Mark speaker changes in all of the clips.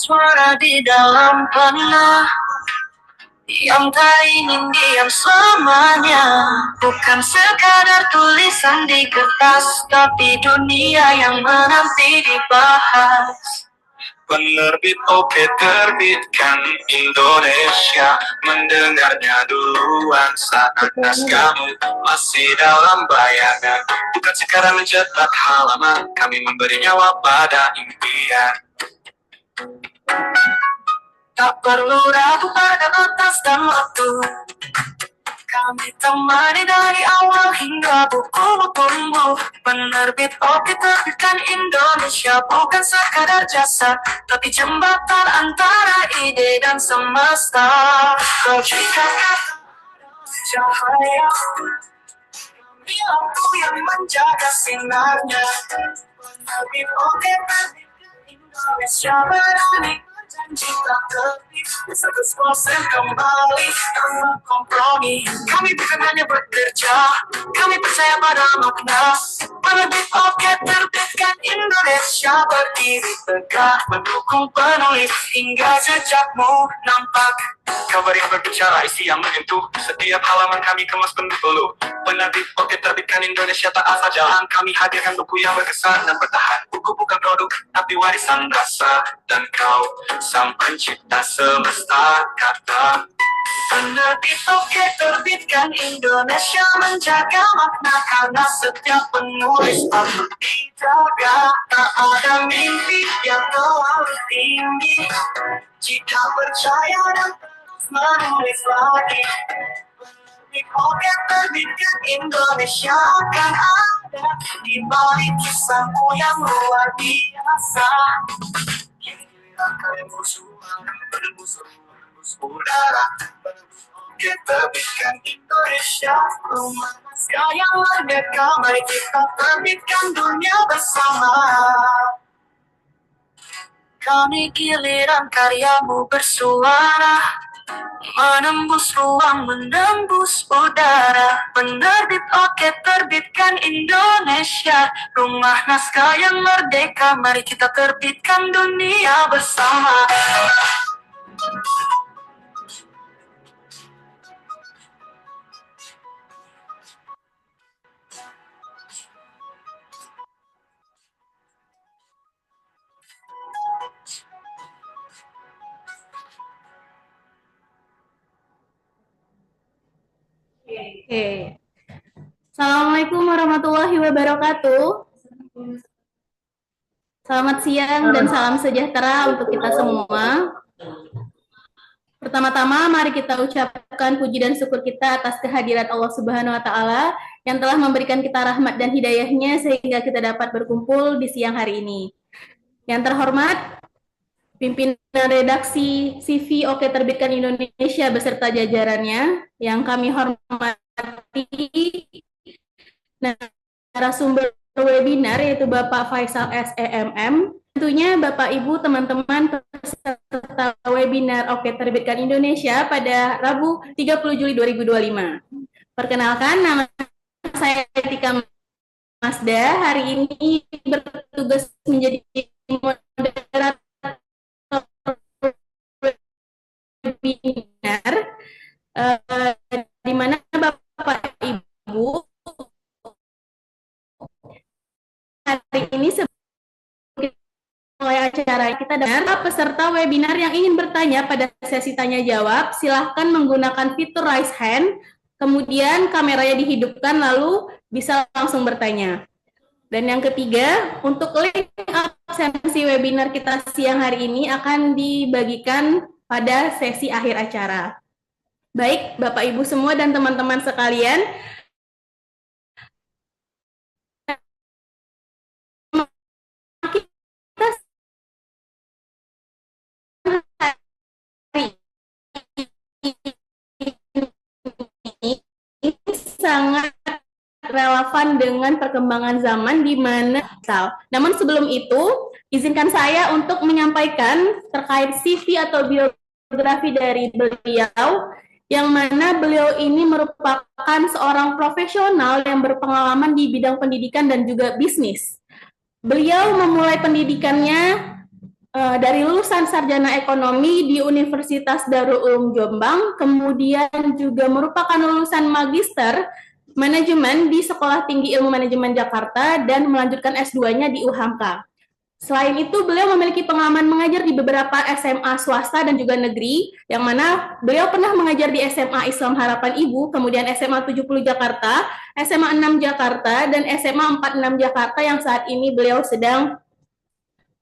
Speaker 1: suara di dalam benak yang tak ingin diam selamanya. Bukan sekadar tulisan di kertas, tapi dunia yang menanti dibahas. Penerbit Oke terbitkan Indonesia, mendengarnya duluan saat naskahmu masih dalam bayangan. Bukan sekarang mencetak halaman, kami memberi nyawa pada impian. Tak perlu ragu pada batas dan waktu, kami temani dari awal hingga buku tumbuh. Penerbit Oke terbitkan Indonesia, bukan sekadar jasa, tapi jembatan antara ide dan semesta. Kau ciptakan cahaya, kami lampu yang menjaga sinarnya. Penerbit Oke terbitkan Indonesia, berani berjanji tak tertib, 100% kembali tanpa kompromi. Kami bukan hanya bekerja, kami percaya pada makna. Penerbit Oke terbitkan Indonesia, berdiri tegak mendukung penulis hingga jejakmu nampak. Kabar yang berbicara, isi yang menyentuh, setiap halaman kami kemas penuh peluh. Penerbit Oke terbitkan Indonesia, tak asal jalan, kami hadirkan buku yang berkesan dan bertahan. Buku bukan produk, tapi warisan rasa, dan kau sang pencipta semesta kata. Penerbit Oke terbitkan Indonesia, menjaga makna karena setiap penulis patut dijaga. Tak ada mimpi yang terlalu tinggi jika percaya dan terus menulis lagi. Penerbit Oke terbitkan Indonesia akan ada di balik kisahmu yang luar biasa. Giliran kalian bersuara, menembus udara. Oke terbitkan Indonesia, rumah naskah yang merdeka. Mari kita terbitkan dunia bersama. Kami giliran karyamu bersuara, menembus ruang, menembus udara. Penerbit Oke terbitkan Indonesia, rumah naskah yang merdeka. Mari kita terbitkan dunia bersama.
Speaker 2: Oke. Assalamualaikum warahmatullahi wabarakatuh. Selamat siang dan salam sejahtera untuk kita semua. Pertama-tama mari kita ucapkan puji dan syukur kita atas kehadiran Allah Subhanahu wa taala yang telah memberikan kita rahmat dan hidayahnya sehingga kita dapat berkumpul di siang hari ini. Yang terhormat pimpinan redaksi CV Oke terbitkan Indonesia beserta jajarannya, yang kami hormati narasumber webinar yaitu Bapak Faisal SEMM, tentunya Bapak Ibu teman-teman peserta webinar Oke terbitkan Indonesia pada Rabu 30 Juli 2025. Perkenalkan, nama saya Tika Masda, hari ini bertugas menjadi moderator webinar, di mana Bapak Ibu hari ini mulai acara kita dengar peserta webinar yang ingin bertanya pada sesi tanya jawab, silahkan menggunakan fitur raise hand, kemudian kameranya dihidupkan lalu bisa langsung bertanya. Dan yang ketiga, untuk link absensi webinar kita siang hari ini akan dibagikan pada sesi akhir acara. Baik, Bapak Ibu semua dan teman-teman sekalian, ini sangat relevan dengan perkembangan zaman di mana. Namun sebelum itu, izinkan saya untuk menyampaikan terkait CV atau biografi dari beliau, yang mana beliau ini merupakan seorang profesional yang berpengalaman di bidang pendidikan dan juga bisnis. Beliau memulai pendidikannya dari lulusan sarjana ekonomi di Universitas Darul Ulum Jombang, kemudian juga merupakan lulusan magister manajemen di Sekolah Tinggi Ilmu Manajemen Jakarta dan melanjutkan S2-nya di UHAMKA. Selain itu, beliau memiliki pengalaman mengajar di beberapa SMA swasta dan juga negeri, yang mana beliau pernah mengajar di SMA Islam Harapan Ibu, kemudian SMA 70 Jakarta, SMA 6 Jakarta, dan SMA 46 Jakarta yang saat ini beliau sedang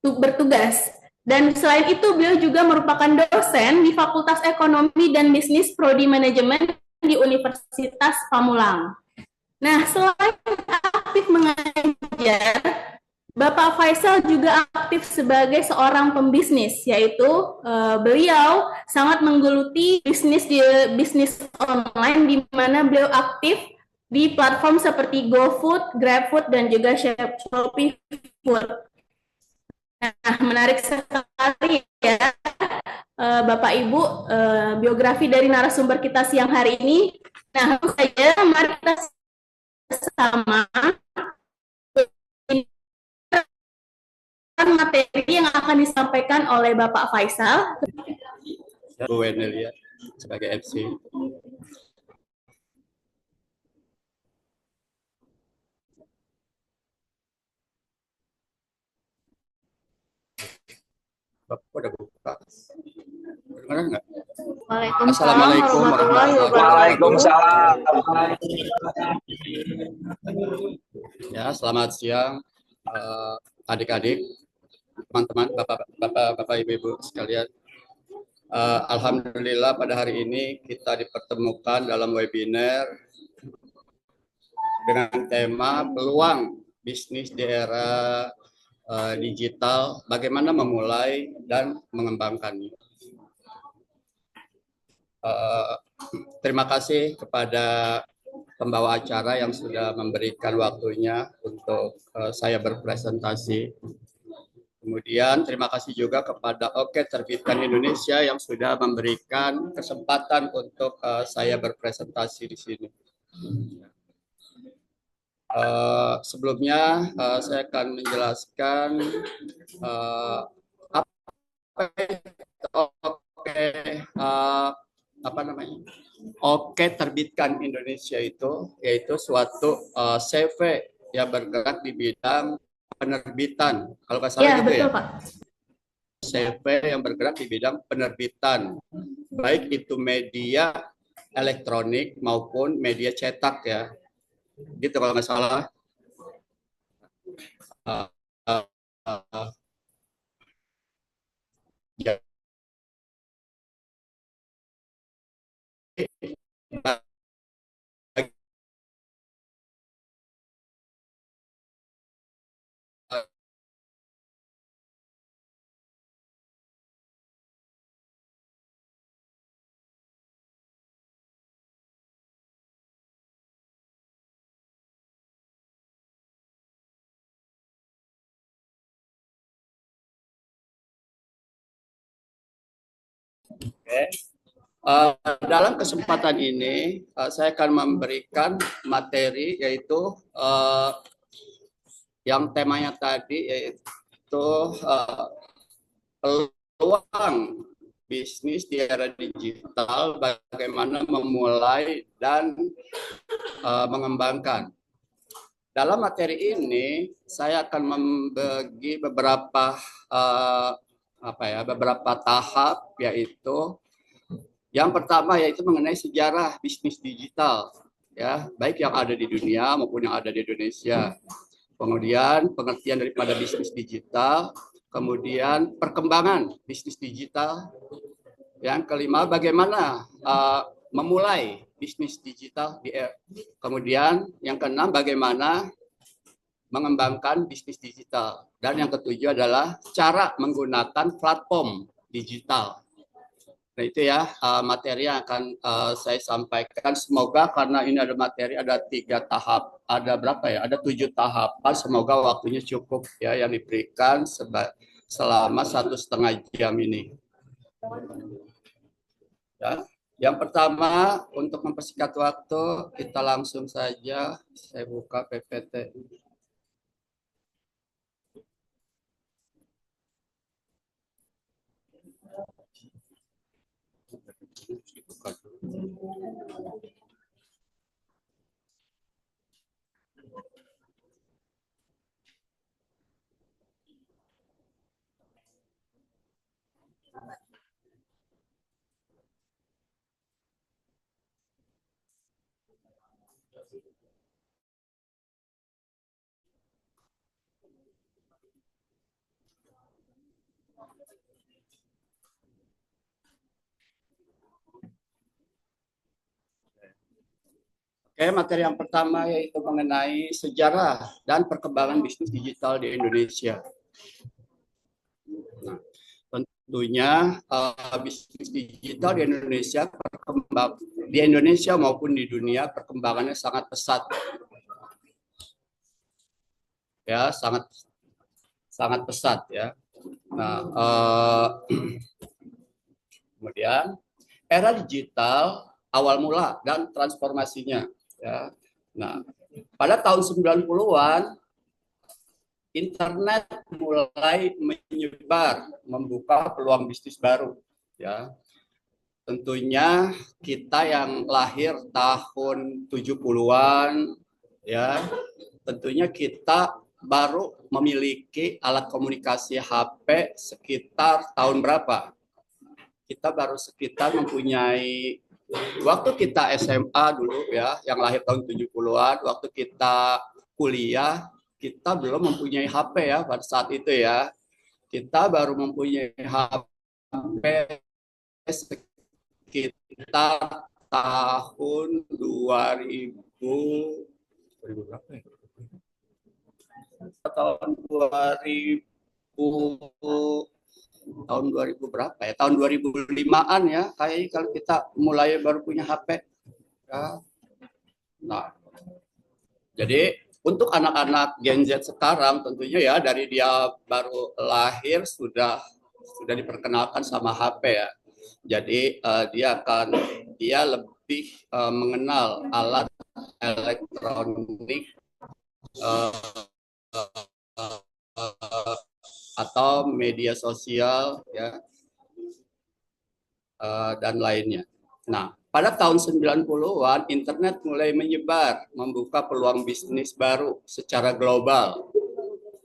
Speaker 2: bertugas. Dan selain itu, beliau juga merupakan dosen di Fakultas Ekonomi dan Bisnis Prodi Manajemen di Universitas Pamulang. Nah, selain aktif mengajar, Bapak Faisal juga aktif sebagai seorang pembisnis, yaitu beliau sangat menggeluti bisnis online, di mana beliau aktif di platform seperti GoFood, GrabFood, dan juga Shopee Food. Nah, menarik sekali ya, Bapak Ibu, biografi dari narasumber kita siang hari ini. Nah, langsung saja mari kita sama materi yang akan disampaikan oleh Bapak Faisal.
Speaker 3: Bu Wenelia sebagai MC. Bapak udah buka. Dengar nggak? Assalamualaikum warahmatullahi wabarakatuh.
Speaker 4: Waalaikumsalam.
Speaker 3: Ya, selamat siang adik-adik, teman-teman, bapak, ibu-ibu sekalian. Alhamdulillah pada hari ini kita dipertemukan dalam webinar dengan tema peluang bisnis di era digital, bagaimana memulai dan mengembangkannya. Terima kasih kepada pembawa acara yang sudah memberikan waktunya untuk saya berpresentasi. Kemudian terima kasih juga kepada Oke Terbitkan Indonesia yang sudah memberikan kesempatan untuk saya berpresentasi di sini. Sebelumnya saya akan menjelaskan Oke Terbitkan Indonesia itu yaitu suatu CV yang bergerak di bidang penerbitan. Kalau nggak salah
Speaker 2: Ya,
Speaker 3: gitu
Speaker 2: betul,
Speaker 3: ya.
Speaker 2: Pak.
Speaker 3: CV yang bergerak di bidang penerbitan, baik itu media elektronik maupun media cetak ya. Gitu kalau nggak salah. Ya. Dalam kesempatan ini saya akan memberikan materi yaitu yang temanya tadi yaitu peluang bisnis di era digital, bagaimana memulai dan mengembangkan. Dalam materi ini saya akan membagi beberapa beberapa tahap, yaitu yang pertama yaitu mengenai sejarah bisnis digital, ya, baik yang ada di dunia maupun yang ada di Indonesia. Kemudian pengertian daripada bisnis digital, kemudian perkembangan bisnis digital. Yang kelima, bagaimana memulai bisnis digital. Kemudian yang keenam, bagaimana mengembangkan bisnis digital. Dan yang ketujuh adalah cara menggunakan platform digital. Nah itu ya materi yang akan saya sampaikan. Semoga karena ini ada materi, ada 3 tahap. Ada berapa ya? Ada 7 tahapan. Semoga waktunya cukup ya yang diberikan selama 1,5 jam ini. Ya. Yang pertama, untuk mempersingkat waktu, kita langsung saja saya buka PPT. Oke, materi yang pertama yaitu mengenai sejarah dan perkembangan bisnis digital di Indonesia. Nah, tentunya bisnis digital di Indonesia maupun di dunia perkembangannya sangat pesat, ya sangat pesat ya. Nah, kemudian era digital awal mula dan transformasinya. Ya. Nah, pada tahun 90-an internet mulai menyebar, membuka peluang bisnis baru. Ya. Tentunya kita yang lahir tahun 70-an, ya, tentunya kita baru memiliki alat komunikasi HP sekitar tahun berapa? Kita baru sekitar mempunyai, waktu kita SMA dulu ya, yang lahir tahun 70-an, waktu kita kuliah, kita belum mempunyai HP ya pada saat itu ya. Kita baru mempunyai HP sekitar tahun 2000 berapa ya? Tahun 2000 berapa ya? Tahun 2005-an ya, kayak kalau kita mulai baru punya HP. Ya. Nah, jadi untuk anak-anak Gen Z sekarang tentunya ya dari dia baru lahir sudah diperkenalkan sama HP ya. Jadi dia lebih mengenal alat elektronik atau media sosial ya dan lainnya. Nah, pada tahun 90-an internet mulai menyebar, membuka peluang bisnis baru secara global.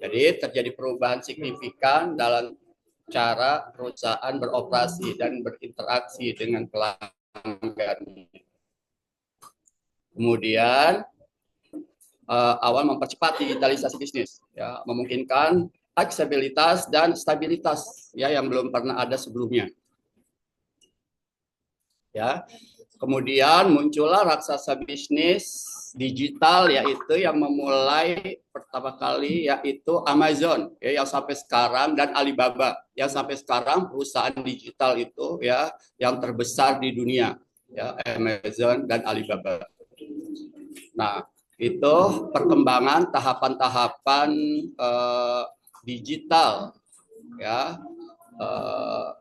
Speaker 3: Jadi terjadi perubahan signifikan dalam cara perusahaan beroperasi dan berinteraksi dengan pelanggan. Kemudian awal mempercepat digitalisasi bisnis, ya, memungkinkan aksesibilitas dan stabilitas ya yang belum pernah ada sebelumnya. Ya. Kemudian muncullah raksasa bisnis digital yaitu yang memulai pertama kali yaitu Amazon ya, yang sampai sekarang, dan Alibaba yang sampai sekarang perusahaan digital itu ya yang terbesar di dunia ya, Amazon dan Alibaba. Nah, itu perkembangan tahapan-tahapan digital ya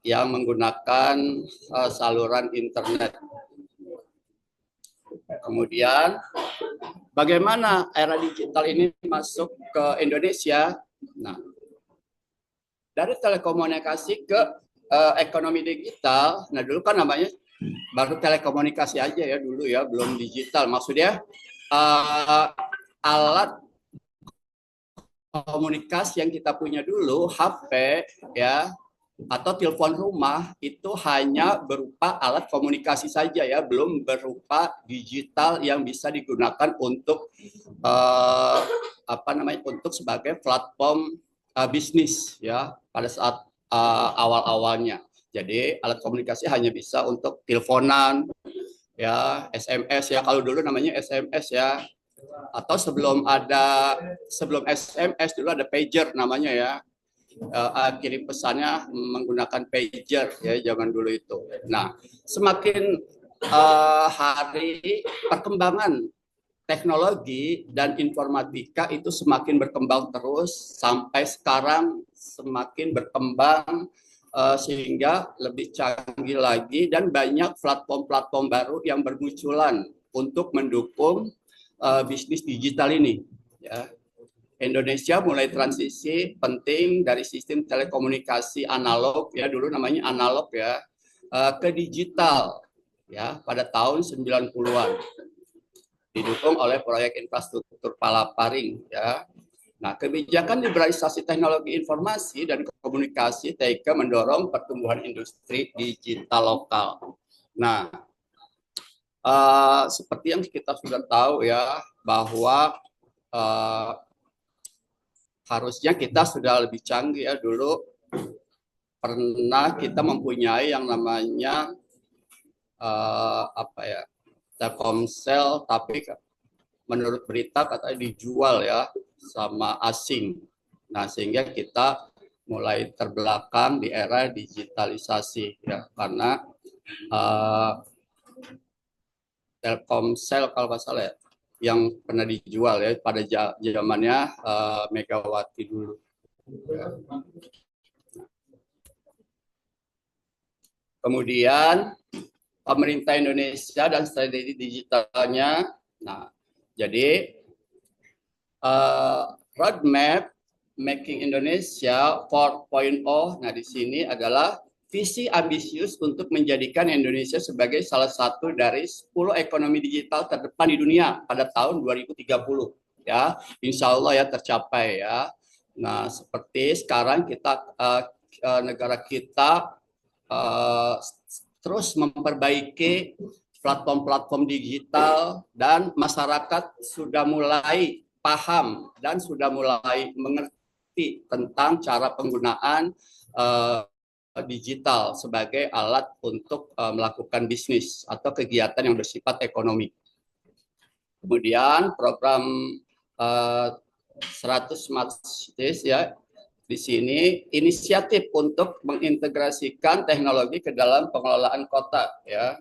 Speaker 3: yang menggunakan saluran internet. Kemudian bagaimana era digital ini masuk ke Indonesia? Nah, dari telekomunikasi ke ekonomi digital. Nah, dulu kan namanya baru telekomunikasi aja ya dulu ya, belum digital. Maksudnya alat komunikasi yang kita punya dulu, HP ya, atau telepon rumah itu hanya berupa alat komunikasi saja ya, belum berupa digital yang bisa digunakan untuk untuk sebagai platform bisnis ya pada saat awal-awalnya. Jadi alat komunikasi hanya bisa untuk teleponan ya, SMS ya, kalau dulu namanya SMS ya, atau sebelum SMS dulu ada pager namanya ya. Kirim pesannya menggunakan pager ya zaman dulu itu. Nah, semakin hari perkembangan teknologi dan informatika itu semakin berkembang terus sampai sekarang semakin berkembang sehingga lebih canggih lagi dan banyak platform-platform baru yang bermunculan untuk mendukung bisnis digital ini ya. Indonesia mulai transisi penting dari sistem telekomunikasi analog ya, dulu namanya analog ya, ke digital ya pada tahun 90-an. Didukung oleh proyek infrastruktur Palaparing ya. Nah, kebijakan liberalisasi teknologi informasi dan komunikasi TIK mendorong pertumbuhan industri digital lokal. Nah, seperti yang kita sudah tahu ya, bahwa harusnya kita sudah lebih canggih ya. Dulu pernah kita mempunyai yang namanya Telkomsel, tapi menurut berita katanya dijual ya sama asing. Nah, sehingga kita mulai terbelakang di era digitalisasi ya, karena Telkomsel kalau nggak salah ya, yang pernah dijual ya pada zamannya Megawati dulu. Kemudian pemerintah Indonesia dan strategi digitalnya. Nah, jadi roadmap Making Indonesia 4.0. Nah, di sini adalah visi ambisius untuk menjadikan Indonesia sebagai salah satu dari 10 ekonomi digital terdepan di dunia pada tahun 2030. Ya, insya Allah ya tercapai ya. Nah, seperti sekarang kita negara kita terus memperbaiki platform-platform digital dan masyarakat sudah mulai paham dan sudah mulai mengerti tentang cara penggunaan digital sebagai alat untuk melakukan bisnis atau kegiatan yang bersifat ekonomi. Kemudian program 100 Smart Cities ya, di sini inisiatif untuk mengintegrasikan teknologi ke dalam pengelolaan kota ya,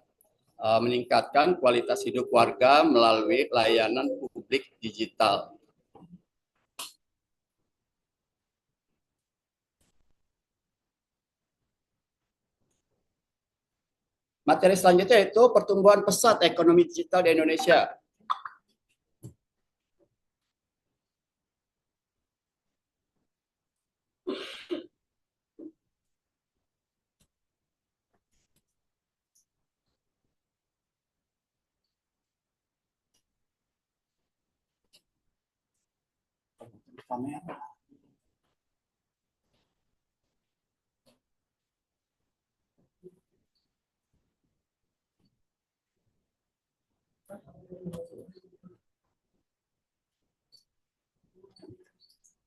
Speaker 3: meningkatkan kualitas hidup warga melalui layanan publik digital. Materi selanjutnya itu pertumbuhan pesat ekonomi digital di Indonesia.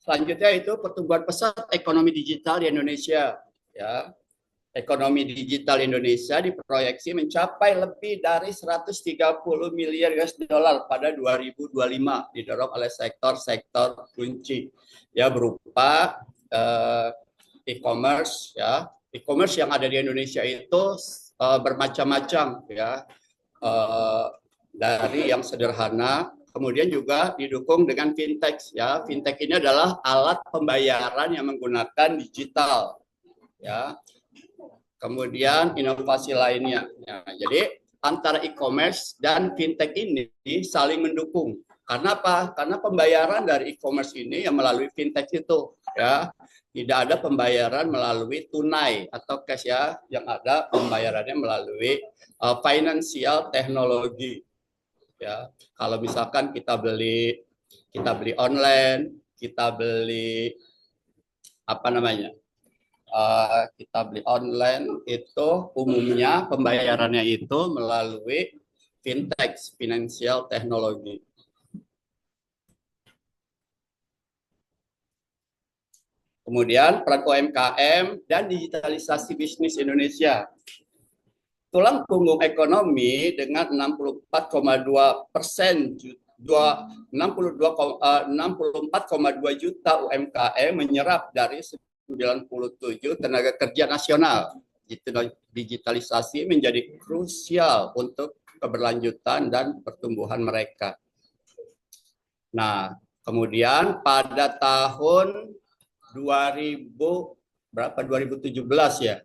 Speaker 3: Selanjutnya itu pertumbuhan pesat ekonomi digital di Indonesia. Ya, ekonomi digital Indonesia diproyeksi mencapai lebih dari 130 miliar US dollar pada 2025, didorong oleh sektor-sektor kunci ya, berupa e-commerce ya. E-commerce yang ada di Indonesia itu bermacam-macam ya, dari yang sederhana, kemudian juga didukung dengan fintech ya. Fintech ini adalah alat pembayaran yang menggunakan digital ya. Kemudian inovasi lainnya. Ya, jadi antara e-commerce dan fintech ini saling mendukung. Karena apa? Karena pembayaran dari e-commerce ini yang melalui fintech itu ya, tidak ada pembayaran melalui tunai atau cash ya, yang ada pembayarannya melalui financial teknologi. Ya, kalau misalkan kita beli online, kita beli kita beli online itu umumnya pembayarannya itu melalui fintech, financial teknologi. Kemudian peran UMKM dan digitalisasi bisnis Indonesia. Tulang punggung ekonomi dengan 64,2%, 64,2 juta UMKM menyerap dari 97 tenaga kerja nasional. Digitalisasi menjadi krusial untuk keberlanjutan dan pertumbuhan mereka. Nah, kemudian pada tahun 2017 ya,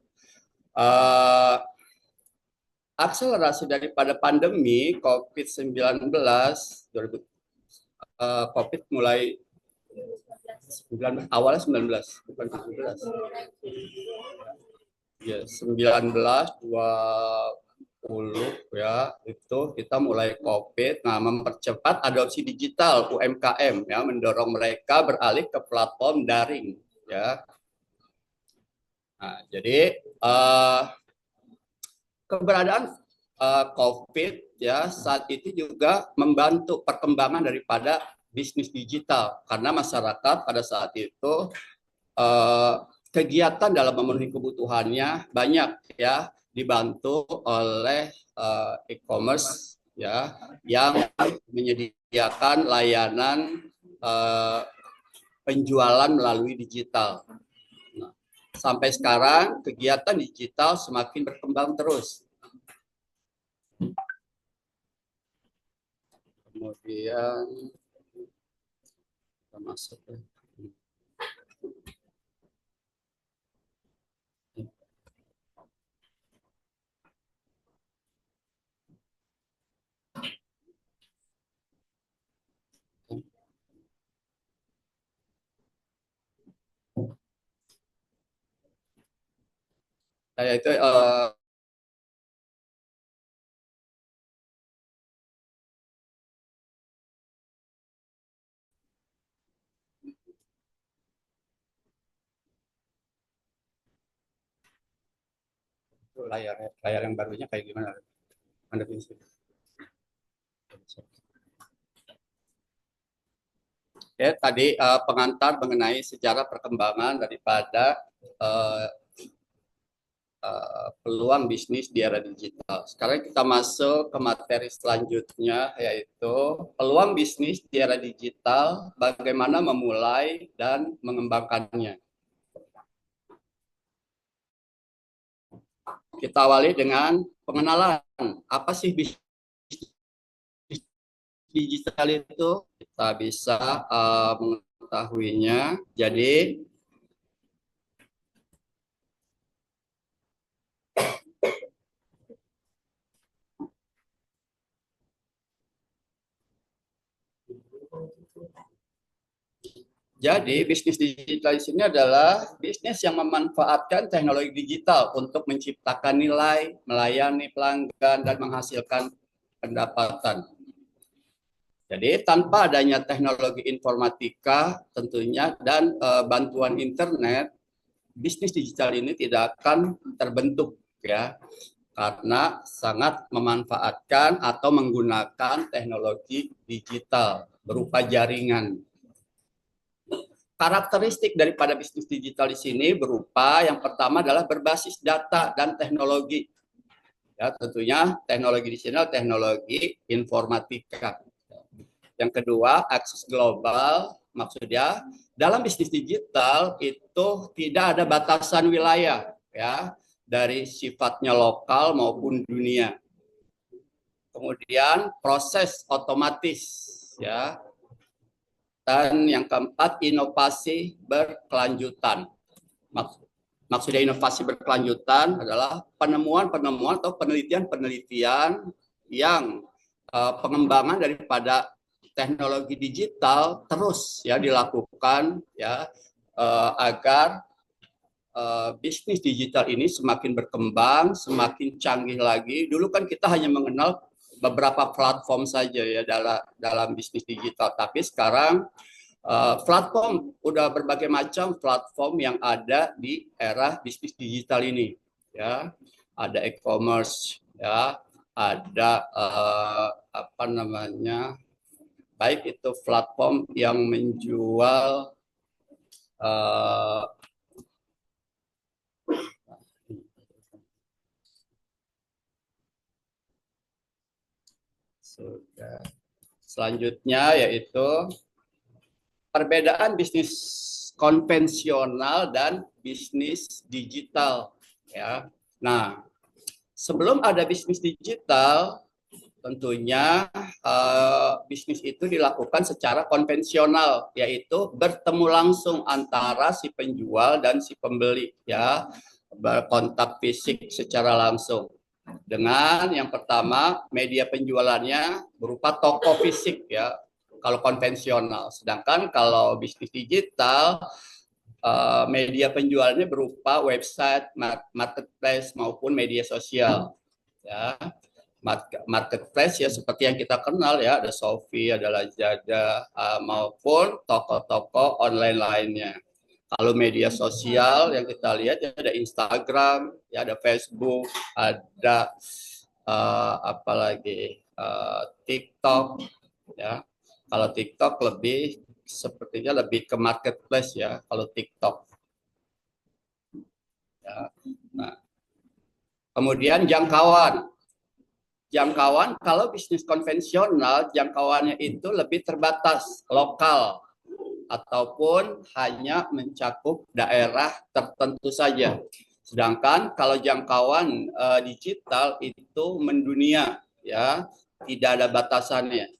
Speaker 3: akselerasi daripada pandemi COVID-19, COVID mulai awalnya 19, bukan 17. Ya, 19, ya itu kita mulai COVID. Nah, mempercepat adopsi digital UMKM ya, mendorong mereka beralih ke platform daring ya. Nah, jadi keberadaan COVID ya saat itu juga membantu perkembangan daripada bisnis digital karena masyarakat pada saat itu kegiatan dalam memenuhi kebutuhannya banyak ya, dibantu oleh e-commerce ya yang menyediakan layanan penjualan melalui digital. Nah, sampai sekarang kegiatan digital semakin berkembang terus. Kemudian kita masuk ya. Saya itu layar yang barunya kayak gimana? Anda bisa. Ya, tadi pengantar mengenai sejarah perkembangan daripada peluang bisnis di era digital. Sekarang kita masuk ke materi selanjutnya, yaitu peluang bisnis di era digital, bagaimana memulai dan mengembangkannya. Kita awali dengan pengenalan. Apa sih bisnis digital itu? Kita bisa mengetahuinya. Jadi bisnis digital di sini adalah bisnis yang memanfaatkan teknologi digital untuk menciptakan nilai, melayani pelanggan, dan menghasilkan pendapatan. Jadi tanpa adanya teknologi informatika tentunya dan bantuan internet, bisnis digital ini tidak akan terbentuk ya, karena sangat memanfaatkan atau menggunakan teknologi digital berupa jaringan. Karakteristik daripada bisnis digital di sini berupa yang pertama adalah berbasis data dan teknologi. Ya, tentunya teknologi di sini adalah teknologi informatika. Yang kedua, akses global, maksudnya dalam bisnis digital itu tidak ada batasan wilayah ya, dari sifatnya lokal maupun dunia. Kemudian proses otomatis ya. Dan yang keempat, inovasi berkelanjutan. Maksudnya inovasi berkelanjutan adalah penemuan-penemuan atau penelitian-penelitian yang pengembangan daripada teknologi digital terus ya dilakukan ya agar bisnis digital ini semakin berkembang, semakin canggih lagi. Dulu kan kita hanya mengenal beberapa platform saja ya dalam bisnis digital, tapi sekarang platform udah berbagai macam platform yang ada di era bisnis digital ini ya. Ada e-commerce ya, ada apa namanya, baik itu platform yang menjual selanjutnya yaitu perbedaan bisnis konvensional dan bisnis digital ya. Nah, sebelum ada bisnis digital tentunya bisnis itu dilakukan secara konvensional, yaitu bertemu langsung antara si penjual dan si pembeli ya, berkontak fisik secara langsung. Dengan yang pertama media penjualannya berupa toko fisik ya, kalau konvensional. Sedangkan kalau bisnis digital media penjualannya berupa website, marketplace maupun media sosial. ya. Marketplace ya seperti yang kita kenal ya, ada Shopee, ada Lazada, maupun toko-toko online lainnya. Kalau media sosial yang kita lihat ya ada Instagram, ya ada Facebook, ada apalagi TikTok, ya. Kalau TikTok lebih sepertinya lebih ke marketplace ya. Kalau TikTok, ya. Nah, kemudian jangkauan. Jangkauan kalau bisnis konvensional jangkauannya itu lebih terbatas, lokal, ataupun hanya mencakup daerah tertentu saja. Sedangkan kalau jangkauan digital itu mendunia, ya, tidak ada batasannya.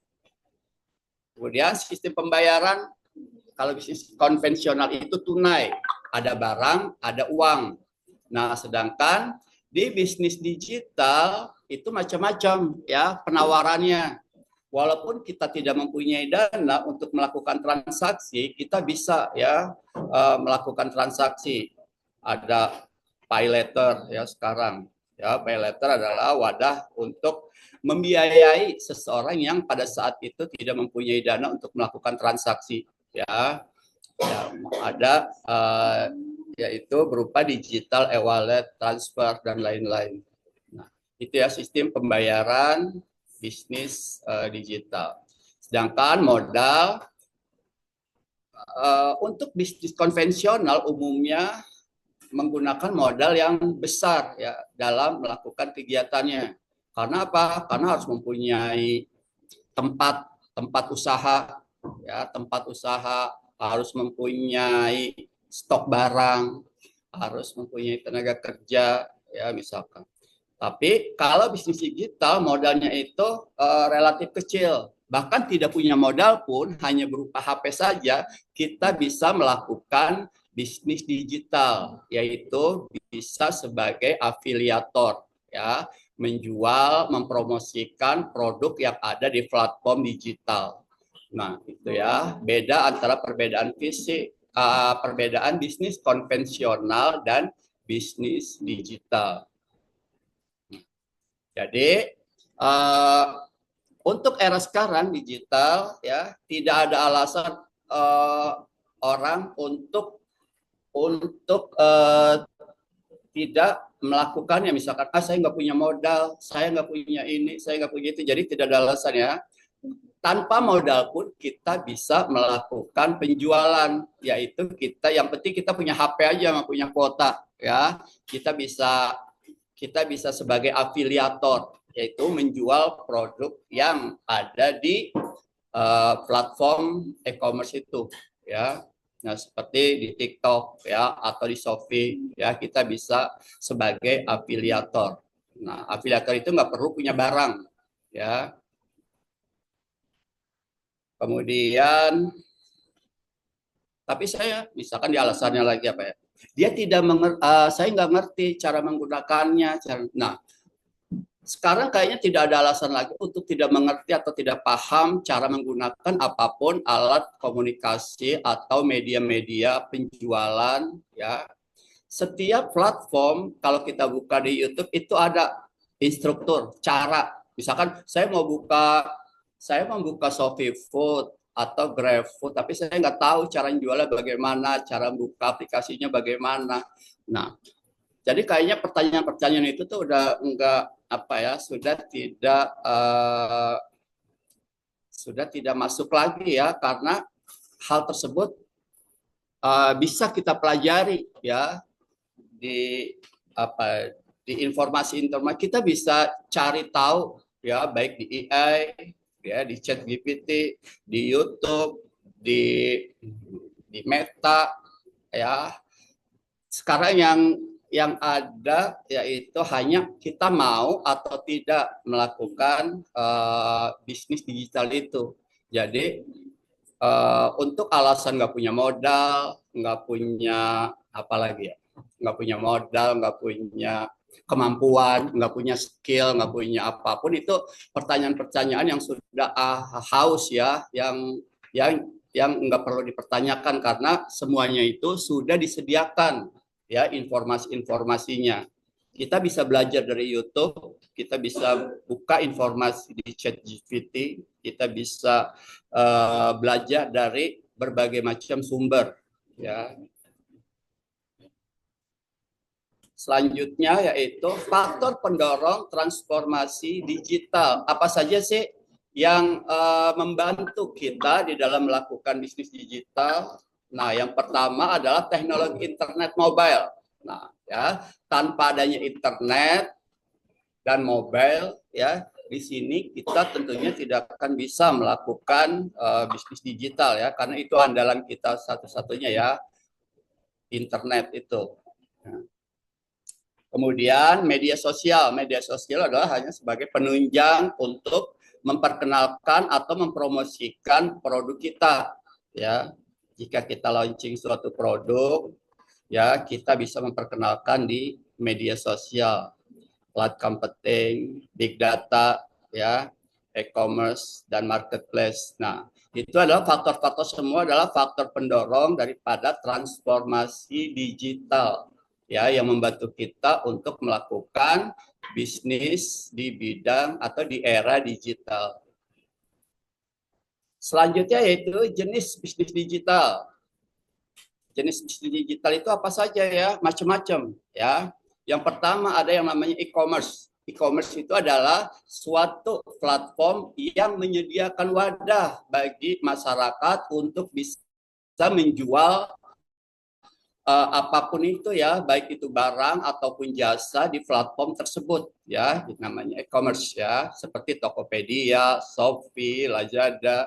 Speaker 3: Kemudian sistem pembayaran, kalau bisnis konvensional itu tunai, ada barang, ada uang. Nah, sedangkan di bisnis digital itu macam-macam ya penawarannya. Walaupun kita tidak mempunyai dana untuk melakukan transaksi, kita bisa ya melakukan transaksi. Ada pay letter ya sekarang. Ya, pay letter adalah wadah untuk membiayai seseorang yang pada saat itu tidak mempunyai dana untuk melakukan transaksi. Ya, ya ada yaitu berupa digital e-wallet, transfer, dan lain-lain. Nah, itu ya sistem pembayaran bisnis digital. Sedangkan modal untuk bisnis konvensional umumnya menggunakan modal yang besar ya dalam melakukan kegiatannya. Karena apa? Karena harus mempunyai tempat usaha, ya tempat usaha, harus mempunyai stok barang, harus mempunyai tenaga kerja, ya misalkan. Tapi kalau bisnis digital modalnya itu relatif kecil, bahkan tidak punya modal pun hanya berupa HP saja kita bisa melakukan bisnis digital, yaitu bisa sebagai afiliator, ya menjual, mempromosikan produk yang ada di platform digital. Nah itu ya beda antara perbedaan fisik. Perbedaan bisnis konvensional dan bisnis digital. Jadi untuk era sekarang digital ya tidak ada alasan orang untuk tidak melakukannya. Misalkan saya nggak punya modal, saya nggak punya ini, saya nggak punya itu, jadi tidak ada alasan ya. Tanpa modal pun kita bisa melakukan penjualan, yaitu kita yang penting kita punya HP aja, nggak punya kuota ya. Kita bisa sebagai afiliator, yaitu menjual produk yang ada di platform e-commerce itu ya. Nah, seperti di TikTok ya atau di Shopee ya, kita bisa sebagai afiliator. Nah, afiliator itu nggak perlu punya barang ya. Kemudian, tapi saya misalkan di alasannya lagi apa ya? Dia tidak saya nggak ngerti cara menggunakannya. Nah, sekarang kayaknya tidak ada alasan lagi untuk tidak mengerti atau tidak paham cara menggunakan apapun alat komunikasi atau media-media penjualan. Ya, setiap platform kalau kita buka di YouTube itu ada instruktur cara. Misalkan saya mau buka Shopee Food atau GrabFood, tapi saya nggak tahu cara jualnya bagaimana, cara buka aplikasinya bagaimana. Nah, jadi kayaknya pertanyaan-pertanyaan itu tuh udah nggak apa ya, sudah tidak masuk lagi ya, karena hal tersebut bisa kita pelajari ya di informasi kita bisa cari tahu ya, baik di AI ya, di ChatGPT, di YouTube, di Meta ya. Sekarang yang ada yaitu hanya kita mau atau tidak melakukan bisnis digital itu. Jadi untuk alasan nggak punya modal, nggak punya apa lagi ya, nggak punya modal, nggak punya kemampuan, nggak punya skill, nggak punya apapun, itu pertanyaan-pertanyaan yang sudah haus ya, yang nggak perlu dipertanyakan karena semuanya itu sudah disediakan ya informasi-informasinya. Kita bisa belajar dari YouTube, kita bisa buka informasi di ChatGPT, kita bisa belajar dari berbagai macam sumber. Ya. Selanjutnya yaitu faktor pendorong transformasi digital. Apa saja sih yang membantu kita di dalam melakukan bisnis digital? Nah, yang pertama adalah teknologi internet mobile. Nah, ya, tanpa adanya internet dan mobile, ya, di sini kita tentunya tidak akan bisa melakukan bisnis digital, ya, karena itu andalan kita satu-satunya, ya, internet itu. Nah. Kemudian media sosial adalah hanya sebagai penunjang untuk memperkenalkan atau mempromosikan produk kita. Ya, jika kita launching suatu produk, ya kita bisa memperkenalkan di media sosial, cloud computing, big data, ya, e-commerce dan marketplace. Nah, itu adalah faktor-faktor, semua adalah faktor pendorong daripada transformasi digital, ya, yang membantu kita untuk melakukan bisnis di bidang atau di era digital. Selanjutnya yaitu jenis bisnis digital. Jenis bisnis digital itu apa saja, ya? Macam-macam, ya. Yang pertama ada yang namanya e-commerce. E-commerce itu adalah suatu platform yang menyediakan wadah bagi masyarakat untuk bisa menjual apapun itu, ya, baik itu barang ataupun jasa di platform tersebut, ya, namanya e-commerce, ya, seperti Tokopedia, Shopee, Lazada.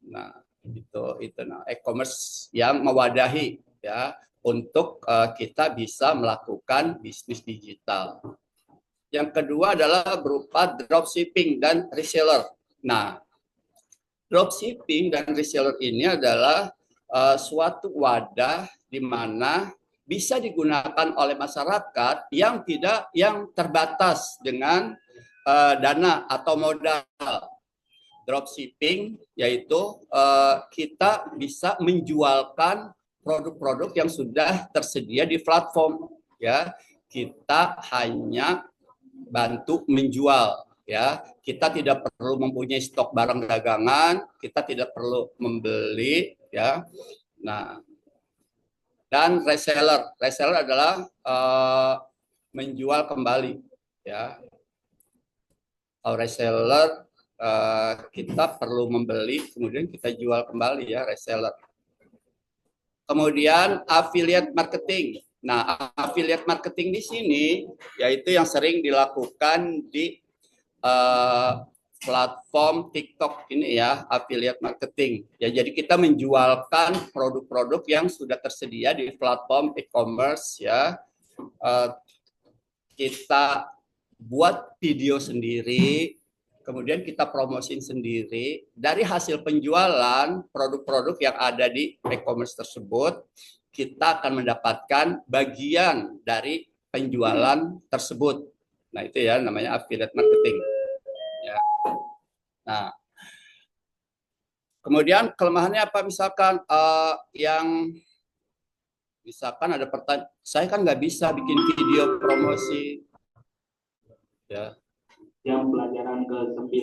Speaker 3: Nah, itu nah, e-commerce yang mewadahi, ya, untuk kita bisa melakukan bisnis digital. Yang kedua adalah berupa dropshipping dan reseller. Nah, dropshipping dan reseller ini adalah suatu wadah di mana bisa digunakan oleh masyarakat yang terbatas dengan dana atau modal. Dropshipping yaitu kita bisa menjualkan produk-produk yang sudah tersedia di platform, ya. Kita hanya bantu menjual, ya. Kita tidak perlu mempunyai stok barang dagangan, kita tidak perlu membeli, ya. Nah, dan reseller adalah menjual kembali, ya. Kalau reseller kita perlu membeli kemudian kita jual kembali, ya, reseller. Kemudian affiliate marketing. Nah, affiliate marketing di sini yaitu yang sering dilakukan di platform TikTok ini, ya, affiliate marketing. Ya, jadi kita menjualkan produk-produk yang sudah tersedia di platform e-commerce, ya. Kita buat video sendiri, kemudian kita promosin sendiri. Dari hasil penjualan produk-produk yang ada di e-commerce tersebut, kita akan mendapatkan bagian dari penjualan tersebut. Nah, itu, ya, namanya affiliate marketing. Ya. Nah, kemudian kelemahannya apa? Misalkan misalkan ada pertanyaan, saya kan nggak bisa bikin video promosi, ya.
Speaker 4: Yang pelajaran ke-9.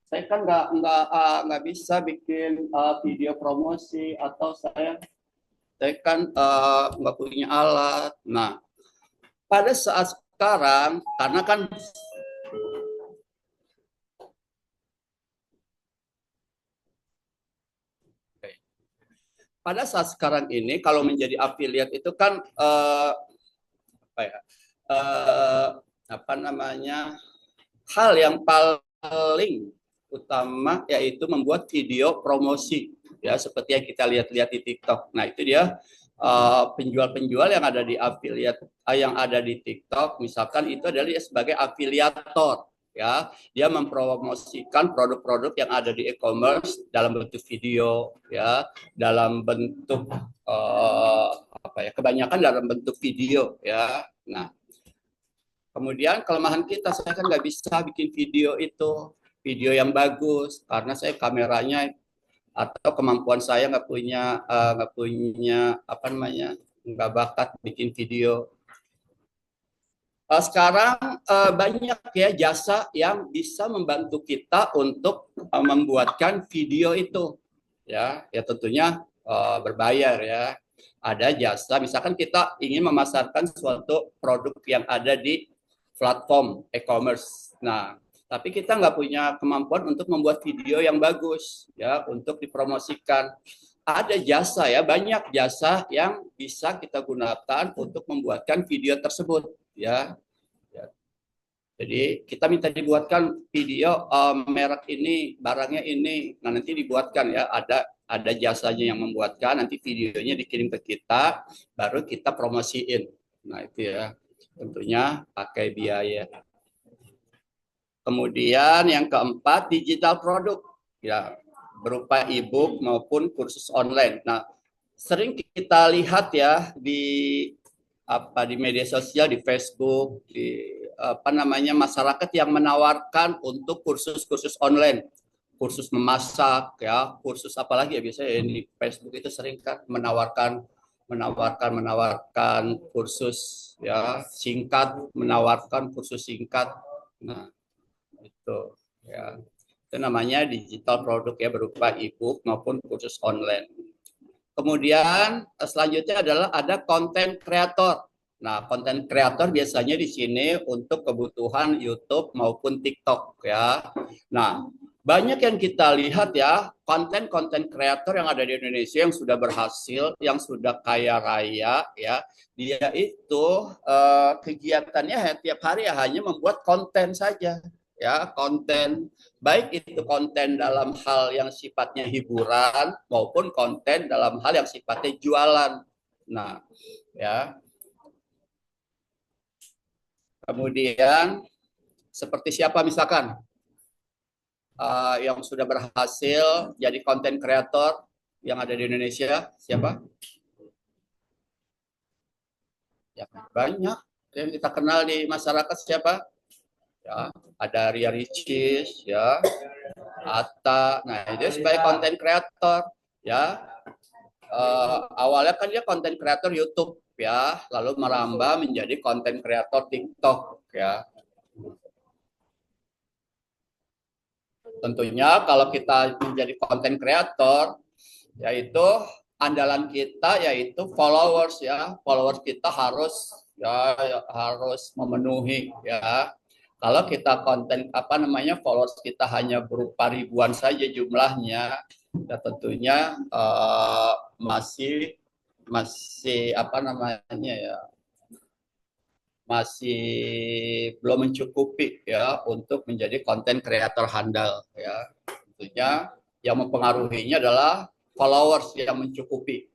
Speaker 3: Saya kan nggak bisa bikin video promosi, atau saya kan nggak punya alat. Nah, pada saat sekarang, karena kan pada saat sekarang ini kalau menjadi affiliate itu kan hal yang paling utama yaitu membuat video promosi, ya, seperti yang kita lihat-lihat di TikTok. Nah, itu dia penjual-penjual yang ada di affiliate yang ada di TikTok, misalkan itu adalah dia sebagai afiliator, ya. Dia mempromosikan produk-produk yang ada di e-commerce dalam bentuk video, ya, dalam bentuk kebanyakan dalam bentuk video, ya. Nah, kemudian kelemahan kita, saya kan nggak bisa bikin video yang bagus karena saya kameranya atau kemampuan saya nggak punya nggak bakat bikin video. Sekarang banyak ya jasa yang bisa membantu kita untuk membuatkan video itu, ya tentunya berbayar ya. Ada jasa, misalkan kita ingin memasarkan suatu produk yang ada di platform e-commerce. Nah, tapi kita nggak punya kemampuan untuk membuat video yang bagus ya untuk dipromosikan. Ada jasa ya, banyak jasa yang bisa kita gunakan untuk membuatkan video tersebut ya. Jadi kita minta dibuatkan video merek ini, barangnya ini, nah nanti dibuatkan ya, ada jasanya yang membuatkan, nanti videonya dikirim ke kita, baru kita promosiin. Nah itu ya, tentunya pakai biaya. Kemudian yang keempat, digital produk ya, berupa e-book maupun kursus online. Nah sering kita lihat ya di media sosial, di Facebook, di masyarakat yang menawarkan untuk kursus-kursus online, kursus memasak ya, kursus apalagi ya, biasanya di Facebook itu sering kan menawarkan kursus ya singkat, menawarkan kursus singkat. Nah itu ya, itu namanya digital produk ya, berupa e-book maupun kursus online. Kemudian selanjutnya adalah ada konten kreator. Nah, konten kreator biasanya di sini untuk kebutuhan YouTube maupun TikTok ya. Nah, banyak yang kita lihat ya, konten-konten kreator yang ada di Indonesia yang sudah berhasil, yang sudah kaya raya ya. Dia itu kegiatannya tiap hari hanya membuat konten saja ya, konten, baik itu konten dalam hal yang sifatnya hiburan maupun konten dalam hal yang sifatnya jualan. Nah, ya. Kemudian seperti siapa misalkan yang sudah berhasil jadi konten kreator yang ada di Indonesia, siapa? Ya, banyak yang kita kenal di masyarakat, siapa? Ya, ada Ria Ricis ya, Atta. Nah, itu sebagai konten kreator ya. Awalnya kan dia konten kreator YouTube ya, lalu merambah menjadi konten kreator TikTok ya. Tentunya kalau kita menjadi konten kreator, yaitu andalan kita yaitu followers ya. Followers kita harus memenuhi ya. Kalau kita konten followers kita hanya berupa ribuan saja jumlahnya, ya tentunya masih belum mencukupi ya untuk menjadi konten kreator handal ya. Tentunya yang mempengaruhinya adalah followers yang mencukupi.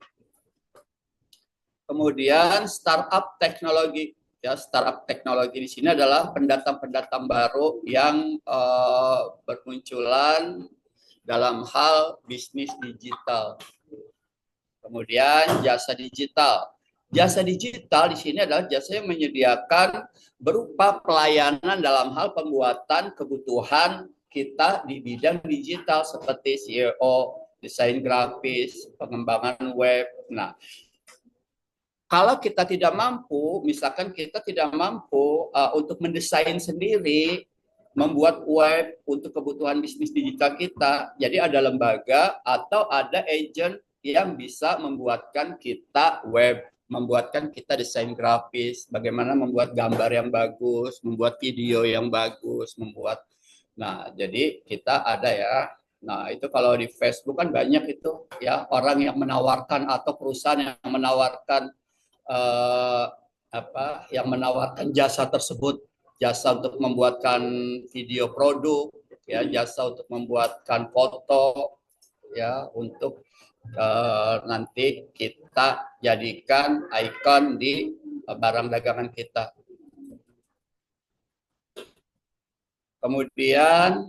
Speaker 3: Kemudian startup teknologi. Ya, startup teknologi di sini adalah pendatang-pendatang baru yang bermunculan dalam hal bisnis digital. Kemudian jasa digital. Jasa digital di sini adalah jasa yang menyediakan berupa pelayanan dalam hal pembuatan kebutuhan kita di bidang digital seperti SEO, desain grafis, pengembangan web. Nah, kalau kita tidak mampu, misalkan kita tidak mampu untuk mendesain sendiri, membuat web untuk kebutuhan bisnis digital kita, jadi ada lembaga atau ada agent yang bisa membuatkan kita web, membuatkan kita desain grafis, bagaimana membuat gambar yang bagus, membuat video yang bagus, Nah, jadi kita ada ya. Nah, itu kalau di Facebook kan banyak itu ya, orang yang menawarkan atau perusahaan yang menawarkan yang menawarkan jasa tersebut, jasa untuk membuatkan video produk ya, jasa untuk membuatkan foto ya, untuk nanti kita jadikan ikon di barang dagangan kita. Kemudian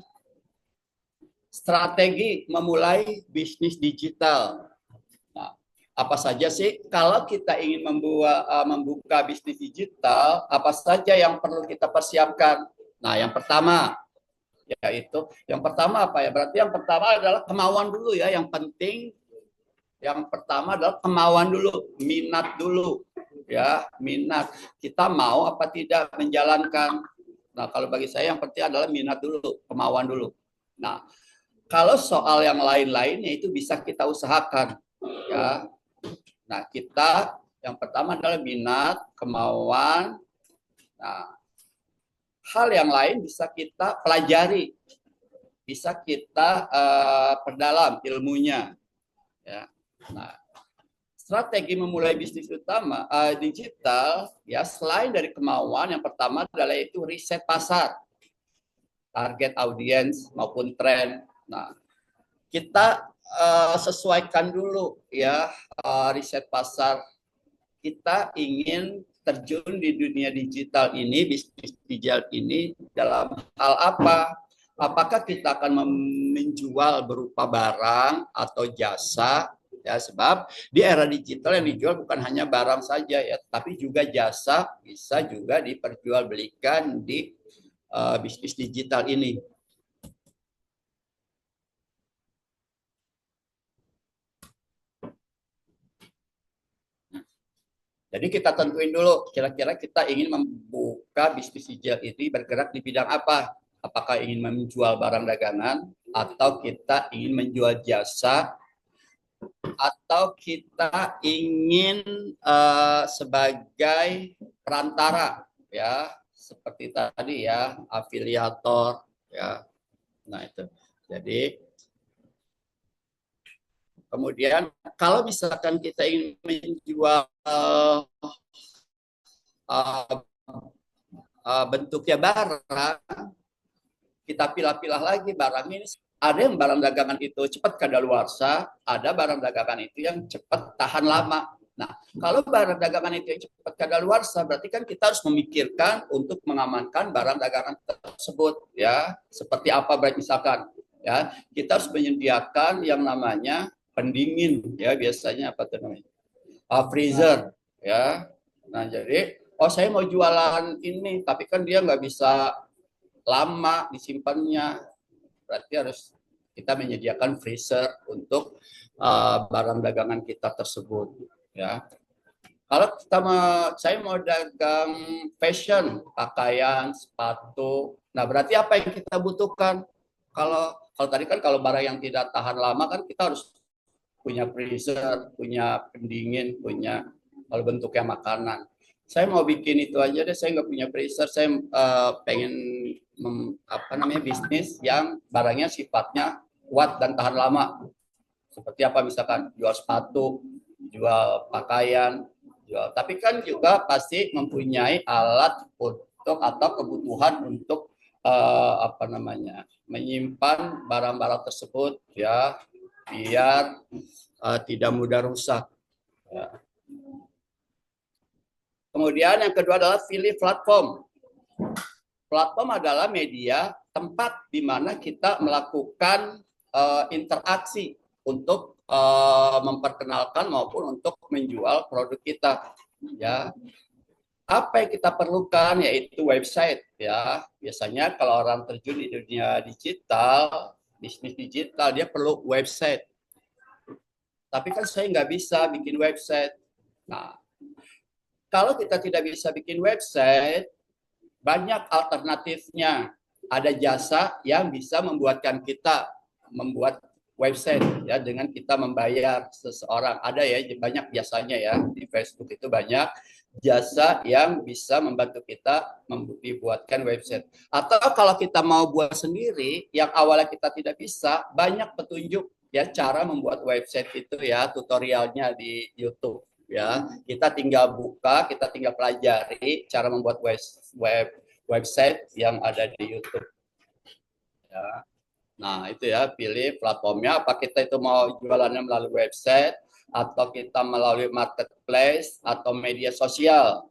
Speaker 3: strategi memulai bisnis digital. Apa saja sih kalau kita ingin membuka bisnis digital, apa saja yang perlu kita persiapkan? Nah, yang pertama apa ya? Berarti yang pertama adalah kemauan dulu ya, yang penting. Yang pertama adalah kemauan dulu, minat dulu ya, minat. Kita mau apa tidak menjalankan. Nah, kalau bagi saya yang penting adalah minat dulu, kemauan dulu. Nah, kalau soal yang lain-lainnya itu bisa kita usahakan, ya. Nah, kita yang pertama adalah minat, kemauan. Nah, hal yang lain bisa kita pelajari, bisa kita perdalam ilmunya. Ya. Nah, strategi memulai bisnis utama digital, ya, selain dari kemauan, yang pertama adalah itu riset pasar, target audiens maupun tren. Nah, kita sesuaikan dulu ya riset pasar. Kita ingin terjun di dunia digital ini, bisnis digital ini dalam hal apa? Apakah kita akan menjual berupa barang atau jasa? Ya, sebab di era digital yang dijual bukan hanya barang saja ya, tapi juga jasa bisa juga diperjualbelikan di bisnis digital ini. Jadi kita tentuin dulu kira-kira kita ingin membuka bisnis digital ini bergerak di bidang apa? Apakah ingin menjual barang dagangan atau kita ingin menjual jasa atau kita ingin sebagai perantara ya, seperti tadi ya, afiliator ya. Nah, itu. Jadi kemudian kalau misalkan kita ingin menjual bentuknya barang, kita pilah-pilah lagi barang ini. Ada yang barang dagangan itu cepat kadaluarsa, ada barang dagangan itu yang cepat tahan lama. Nah, kalau barang dagangan itu yang cepat kadaluarsa, berarti kan kita harus memikirkan untuk mengamankan barang dagangan tersebut, ya. Seperti apa, misalkan, ya, kita harus menyediakan yang namanya pendingin, ya, biasanya apa tuh namanya, freezer, ya. Nah, jadi, saya mau jualan ini, tapi kan dia nggak bisa lama disimpannya. Berarti harus kita menyediakan freezer untuk barang dagangan kita tersebut, ya. Kalau saya mau dagang fashion, pakaian, sepatu, nah berarti apa yang kita butuhkan? Kalau tadi kan kalau barang yang tidak tahan lama kan kita harus punya freezer, punya pendingin, punya kalau bentuknya makanan. Saya mau bikin itu aja deh, saya nggak punya freezer, saya pengen bisnis yang barangnya sifatnya kuat dan tahan lama. Seperti apa, misalkan jual sepatu, jual pakaian, jual. Tapi kan juga pasti mempunyai alat untuk atau kebutuhan untuk menyimpan barang-barang tersebut ya, biar tidak mudah rusak. Ya. Kemudian yang kedua adalah pilih platform. Platform adalah media tempat di mana kita melakukan interaksi untuk memperkenalkan maupun untuk menjual produk kita. Ya, apa yang kita perlukan yaitu website. Ya, biasanya kalau orang terjun di dunia digital, bisnis digital, dia perlu website. Tapi kan saya nggak bisa bikin website. Nah, kalau kita tidak bisa bikin website, banyak alternatifnya. Ada jasa yang bisa membuatkan kita membuat website ya, dengan kita membayar seseorang. Ada ya, banyak jasanya ya, di Facebook itu banyak jasa yang bisa membantu kita membuatkan website. Atau kalau kita mau buat sendiri, yang awalnya kita tidak bisa, banyak petunjuk ya cara membuat website itu ya, tutorialnya di YouTube. Ya, kita tinggal buka, kita tinggal pelajari cara membuat website yang ada di YouTube. Ya. Nah, itu ya, pilih platformnya. Apa kita itu mau jualannya melalui website, atau kita melalui marketplace, atau media sosial.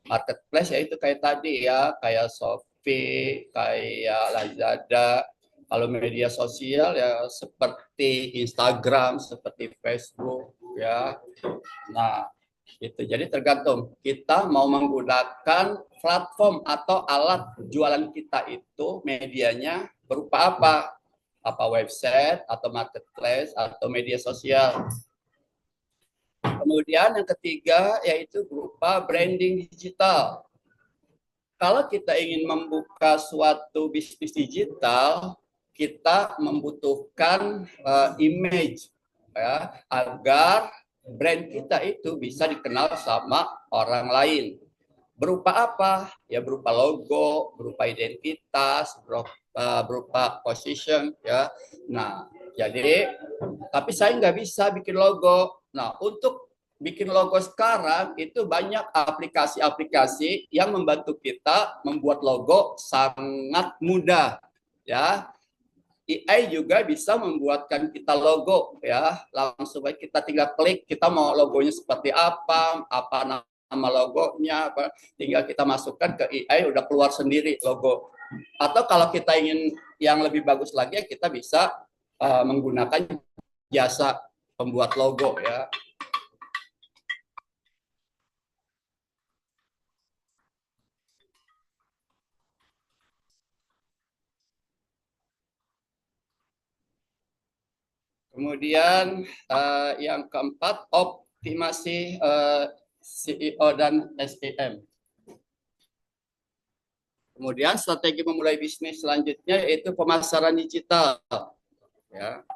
Speaker 3: Marketplace ya itu kayak tadi ya, kayak Shopee, kayak Lazada. Kalau media sosial ya seperti Instagram, seperti Facebook, ya. Nah, itu jadi tergantung kita mau menggunakan platform atau alat jualan kita itu medianya berupa apa? Apa website atau marketplace atau media sosial. Kemudian yang ketiga yaitu berupa branding digital. Kalau kita ingin membuka suatu bisnis digital, kita membutuhkan image ya, agar brand kita itu bisa dikenal sama orang lain. Berupa apa? Ya berupa logo, berupa identitas, berupa position ya. Nah, jadi tapi saya nggak bisa bikin logo. Nah, untuk bikin logo sekarang itu banyak aplikasi-aplikasi yang membantu kita membuat logo sangat mudah ya. AI juga bisa membuatkan kita logo ya, langsung kita tinggal klik kita mau logonya seperti apa nama logonya, apa tinggal kita masukkan ke AI udah keluar sendiri logo. Atau kalau kita ingin yang lebih bagus lagi kita bisa menggunakan jasa pembuat logo ya. Kemudian yang keempat, optimasi CEO dan SEM. Kemudian strategi memulai bisnis selanjutnya yaitu pemasaran digital. Ya.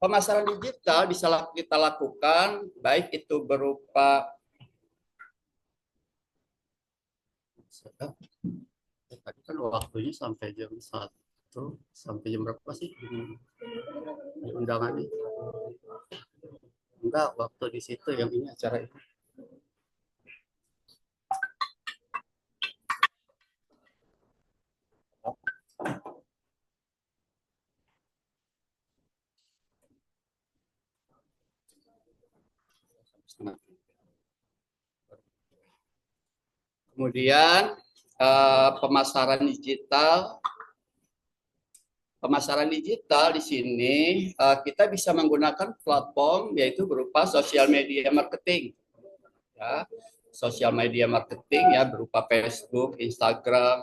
Speaker 3: Pemasaran digital bisa kita lakukan baik itu berupa tadi kan waktunya sampai jam 1 sampai jam berapa sih di undangan ini? Enggak, waktu di situ yang ini acara itu. Kemudian pemasaran digital. Pemasaran digital di sini kita bisa menggunakan platform yaitu berupa sosial media marketing. Ya, sosial media marketing ya berupa Facebook, Instagram,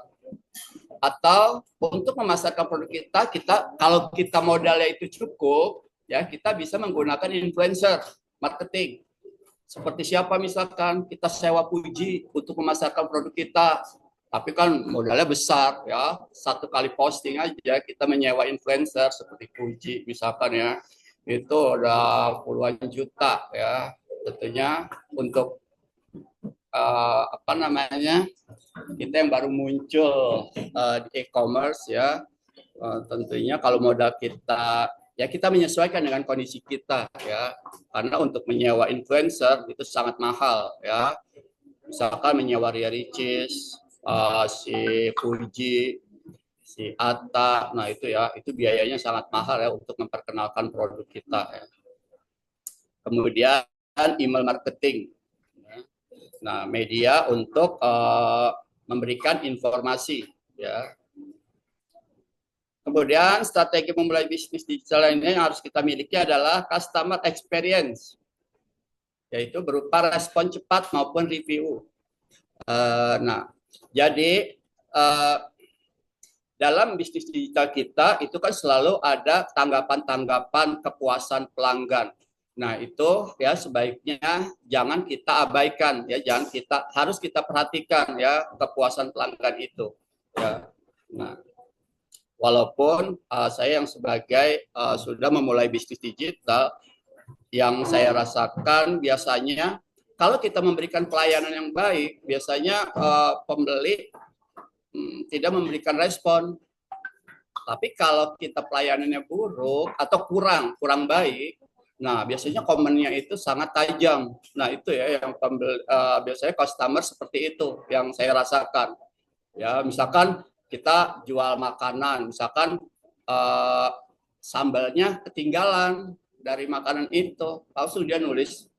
Speaker 3: atau untuk memasarkan produk kita kalau kita modalnya itu cukup ya kita bisa menggunakan influencer marketing. Seperti siapa misalkan kita sewa Puji untuk memasarkan produk kita, tapi kan modalnya besar ya, satu kali posting aja kita menyewa influencer seperti Puji misalkan ya, itu udah puluhan juta ya, tentunya untuk apa namanya kita yang baru muncul di e-commerce ya, tentunya kalau modal kita ya kita menyesuaikan dengan kondisi kita ya, karena untuk menyewa influencer itu sangat mahal ya, misalkan menyewa Ria Ricis, si Puji, si Atta, nah itu ya itu biayanya sangat mahal ya untuk memperkenalkan produk kita ya. Kemudian email marketing, nah media untuk memberikan informasi ya. Kemudian strategi memulai bisnis digital lainnya yang harus kita miliki adalah customer experience, yaitu berupa respon cepat maupun review. Nah, jadi dalam bisnis digital kita itu kan selalu ada tanggapan-tanggapan kepuasan pelanggan. Nah, itu ya sebaiknya jangan kita abaikan ya, harus kita perhatikan ya kepuasan pelanggan itu. Ya. Nah, walaupun saya yang sebagai sudah memulai bisnis digital, yang saya rasakan biasanya kalau kita memberikan pelayanan yang baik, biasanya pembeli tidak memberikan respon. Tapi kalau kita pelayanannya buruk atau kurang baik, nah biasanya komennya itu sangat tajam. Nah itu ya yang biasanya customer seperti itu yang saya rasakan. Ya misalkan kita jual makanan, misalkan sambalnya ketinggalan dari makanan itu, langsung dia nulis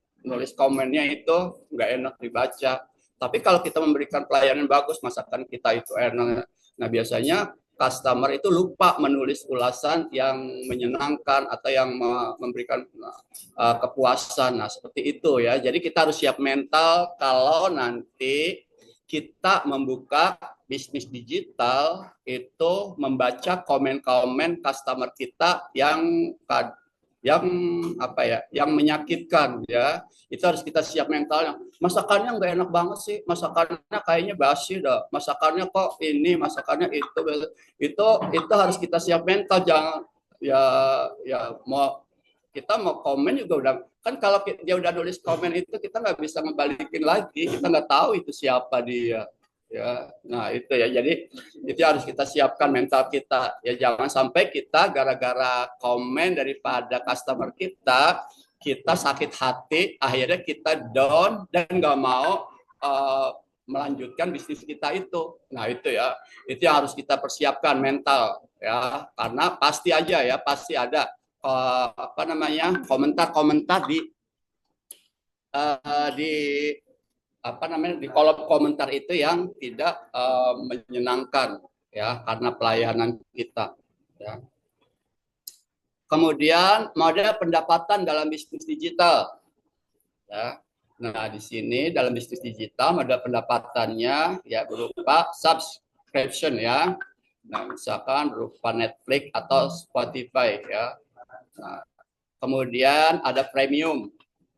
Speaker 3: komennya itu nggak enak dibaca. Tapi kalau kita memberikan pelayanan bagus, masakan kita itu enak, nah biasanya customer itu lupa menulis ulasan yang menyenangkan atau yang memberikan kepuasan. Nah seperti itu ya. Jadi kita harus siap mental kalau nanti kita membuka bisnis digital itu membaca komen-komen customer kita yang yang apa ya, yang menyakitkan ya. Itu harus kita siap mentalnya. Masakannya nggak enak banget sih, masakannya kayaknya basi dah, masakannya kok ini, masakannya itu harus kita siap mental. Jangan ya, mau kita mau komen juga udah kan, kalau dia udah nulis komen itu kita nggak bisa ngebalikin lagi, kita nggak tahu itu siapa dia ya. Nah itu ya, jadi itu harus kita siapkan mental kita ya. Jangan sampai kita gara-gara komen daripada customer kita sakit hati, akhirnya kita down dan nggak mau melanjutkan bisnis kita itu. Nah itu ya, itu yang harus kita persiapkan mental ya, karena pasti aja ya, pasti ada apa namanya, komentar-komentar di apa namanya, di kolom komentar itu yang tidak menyenangkan ya, karena pelayanan kita ya. Kemudian model pendapatan dalam bisnis digital ya. Nah, di sini dalam bisnis digital model pendapatannya ya berupa subscription ya. Nah, misalkan berupa Netflix atau Spotify ya. Nah, kemudian ada premium,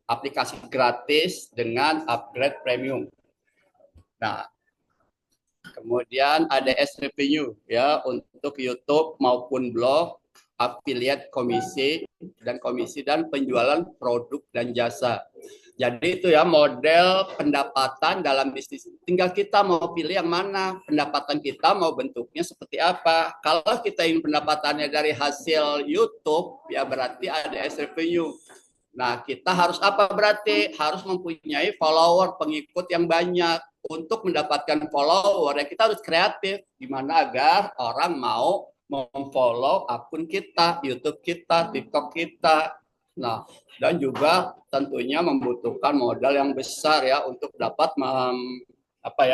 Speaker 3: aplikasi gratis dengan upgrade premium. Nah, kemudian ada S revenue ya untuk YouTube maupun blog, affiliate komisi dan penjualan produk dan jasa. Jadi itu ya model pendapatan dalam bisnis. Tinggal kita mau pilih yang mana, pendapatan kita mau bentuknya seperti apa. Kalau kita ingin pendapatannya dari hasil YouTube, ya berarti ada S revenue. Nah, kita harus apa berarti? Harus mempunyai follower, pengikut yang banyak. Untuk mendapatkan follower, ya kita harus kreatif. Gimana agar orang mau memfollow akun kita, YouTube kita, TikTok kita. Nah, dan juga tentunya membutuhkan modal yang besar ya untuk dapat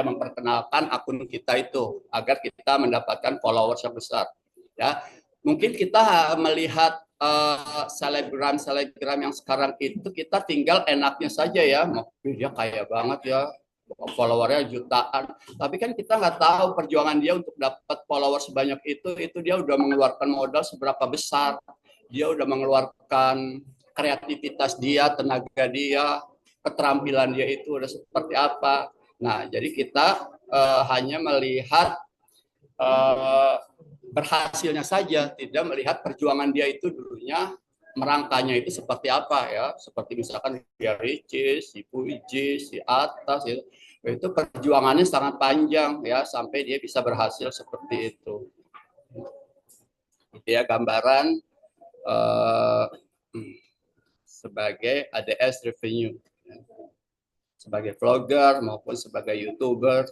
Speaker 3: memperkenalkan akun kita itu agar kita mendapatkan followers yang besar. Ya, mungkin kita melihat selebgram yang sekarang itu, kita tinggal enaknya saja ya, dia kaya banget ya, followernya jutaan. Tapi kan kita nggak tahu perjuangan dia untuk dapat follower sebanyak itu dia udah mengeluarkan modal seberapa besar. Dia udah mengeluarkan kreativitas dia, tenaga dia, keterampilan dia itu udah seperti apa. Nah, jadi kita hanya melihat berhasilnya saja, tidak melihat perjuangan dia itu dulunya, merangkanya itu seperti apa ya. Seperti misalkan dia Ricis, si Puji, si Atas itu perjuangannya sangat panjang ya sampai dia bisa berhasil seperti itu. Itu ya gambaran sebagai ADS revenue, sebagai vlogger maupun sebagai YouTuber.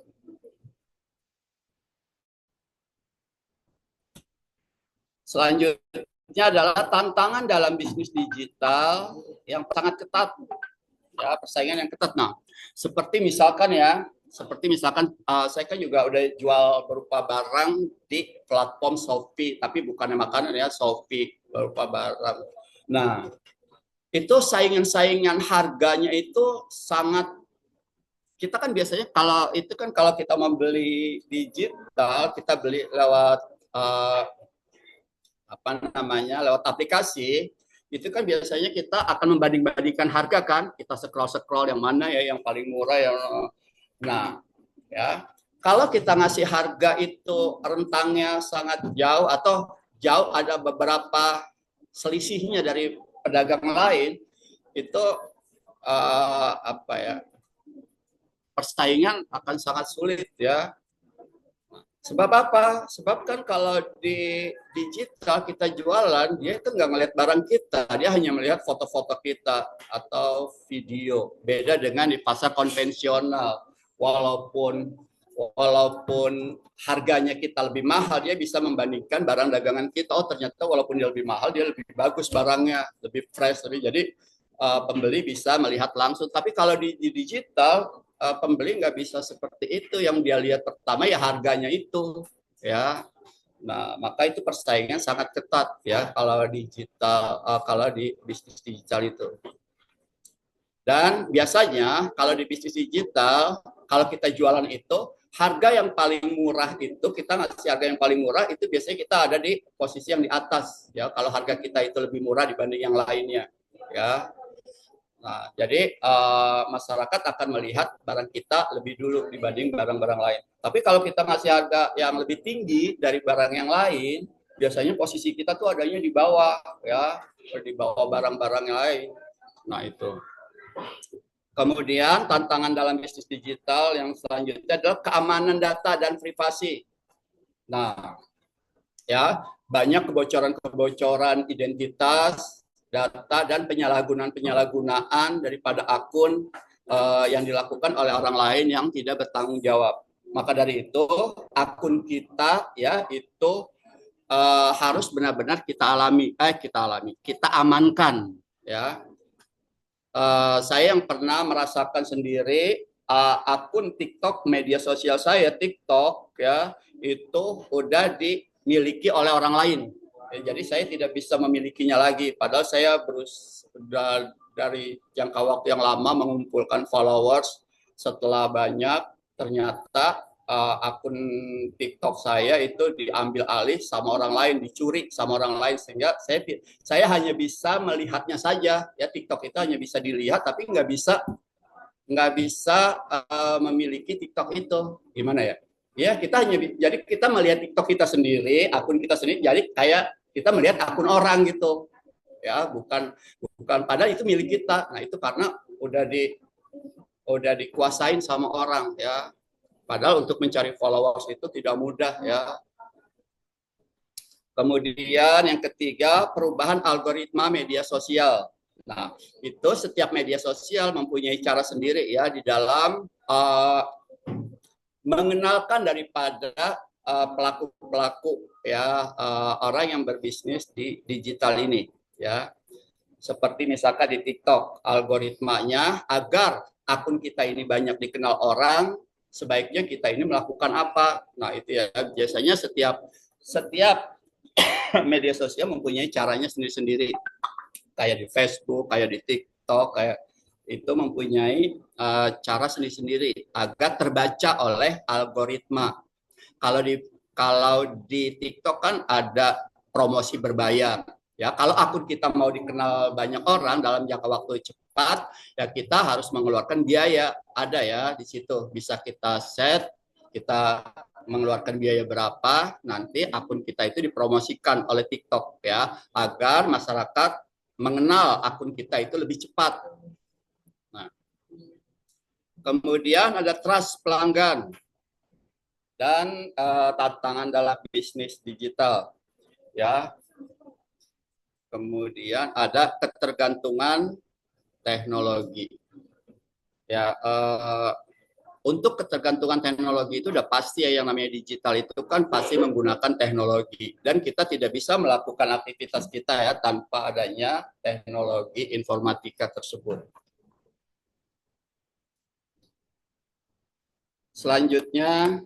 Speaker 3: Selanjutnya adalah tantangan dalam bisnis digital yang sangat ketat, ya, persaingan yang ketat. Nah, seperti misalkan saya kan juga udah jual berupa barang di platform Shopee, tapi bukannya makanan ya, Shopee berupa barang. Nah, itu saingan harganya itu sangat, kita kan biasanya kalau kita membeli digital, kita beli lewat lewat aplikasi, itu kan biasanya kita akan membanding-bandingkan harga kan, kita scroll yang mana ya yang paling murah yang. Nah, ya, kalau kita ngasih harga itu rentangnya sangat jauh atau jauh ada beberapa selisihnya dari pedagang lain, itu persaingan akan sangat sulit ya. Sebab apa? Sebab kan kalau di digital kita jualan, dia itu nggak melihat barang kita, dia hanya melihat foto-foto kita atau video. Beda dengan di pasar konvensional. Walaupun harganya kita lebih mahal, dia bisa membandingkan barang dagangan kita. Oh ternyata walaupun dia lebih mahal, dia lebih bagus barangnya, lebih fresh. Jadi pembeli bisa melihat langsung. Tapi kalau di digital, pembeli nggak bisa seperti itu. Yang dia lihat pertama ya harganya itu ya. Nah, maka itu persaingan sangat ketat ya kalau digital, kalau di bisnis digital itu. Dan biasanya kalau di bisnis digital, kalau kita jualan itu harga yang paling murah itu, kita ngasih harga yang paling murah itu biasanya kita ada di posisi yang di atas ya, kalau harga kita itu lebih murah dibanding yang lainnya ya. Nah, jadi masyarakat akan melihat barang kita lebih dulu dibanding barang-barang lain. Tapi kalau kita ngasih harga yang lebih tinggi dari barang yang lain, biasanya posisi kita tuh adanya di bawah ya, di bawah barang-barang yang lain. Nah, itu. Kemudian tantangan dalam bisnis digital yang selanjutnya adalah keamanan data dan privasi. Nah, ya, banyak kebocoran-kebocoran identitas, data, dan penyalahgunaan daripada akun yang dilakukan oleh orang lain yang tidak bertanggung jawab. Maka dari itu, akun kita ya itu harus benar-benar kita amankan ya. Saya yang pernah merasakan sendiri akun TikTok, media sosial saya TikTok ya itu udah dimiliki oleh orang lain. Jadi saya tidak bisa memilikinya lagi. Padahal saya berusaha dari jangka waktu yang lama mengumpulkan followers. Setelah banyak, ternyata akun TikTok saya itu diambil alih sama orang lain, dicuri sama orang lain, sehingga saya hanya bisa melihatnya saja ya. TikTok itu hanya bisa dilihat tapi nggak bisa memiliki TikTok itu. Gimana ya? Ya jadi kita melihat TikTok kita sendiri, akun kita sendiri, jadi kayak kita melihat akun orang gitu ya, bukan padahal itu milik kita. Nah, itu karena udah dikuasain sama orang ya. Padahal untuk mencari followers itu tidak mudah ya. Kemudian yang ketiga, perubahan algoritma media sosial. Nah, itu setiap media sosial mempunyai cara sendiri ya di dalam mengenalkan daripada pelaku-pelaku ya, orang yang berbisnis di digital ini ya. Seperti misalkan di TikTok, algoritmanya agar akun kita ini banyak dikenal orang, sebaiknya kita ini melakukan apa. Nah, itu ya, biasanya setiap media sosial mempunyai caranya sendiri-sendiri. Kayak di Facebook, kayak di TikTok, kayak itu mempunyai cara sendiri-sendiri agar terbaca oleh algoritma. Kalau di TikTok kan ada promosi berbayar. Ya, kalau akun kita mau dikenal banyak orang dalam jangka waktu cepat, ya kita harus mengeluarkan biaya. Ada ya di situ, bisa kita set, kita mengeluarkan biaya berapa, nanti akun kita itu dipromosikan oleh TikTok ya, agar masyarakat mengenal akun kita itu lebih cepat. Nah, kemudian ada trust pelanggan dan tantangan dalam bisnis digital ya. Kemudian ada ketergantungan teknologi. Ya, untuk ketergantungan teknologi itu udah pasti ya, yang namanya digital itu kan pasti menggunakan teknologi, dan kita tidak bisa melakukan aktivitas kita ya tanpa adanya teknologi informatika tersebut. Selanjutnya,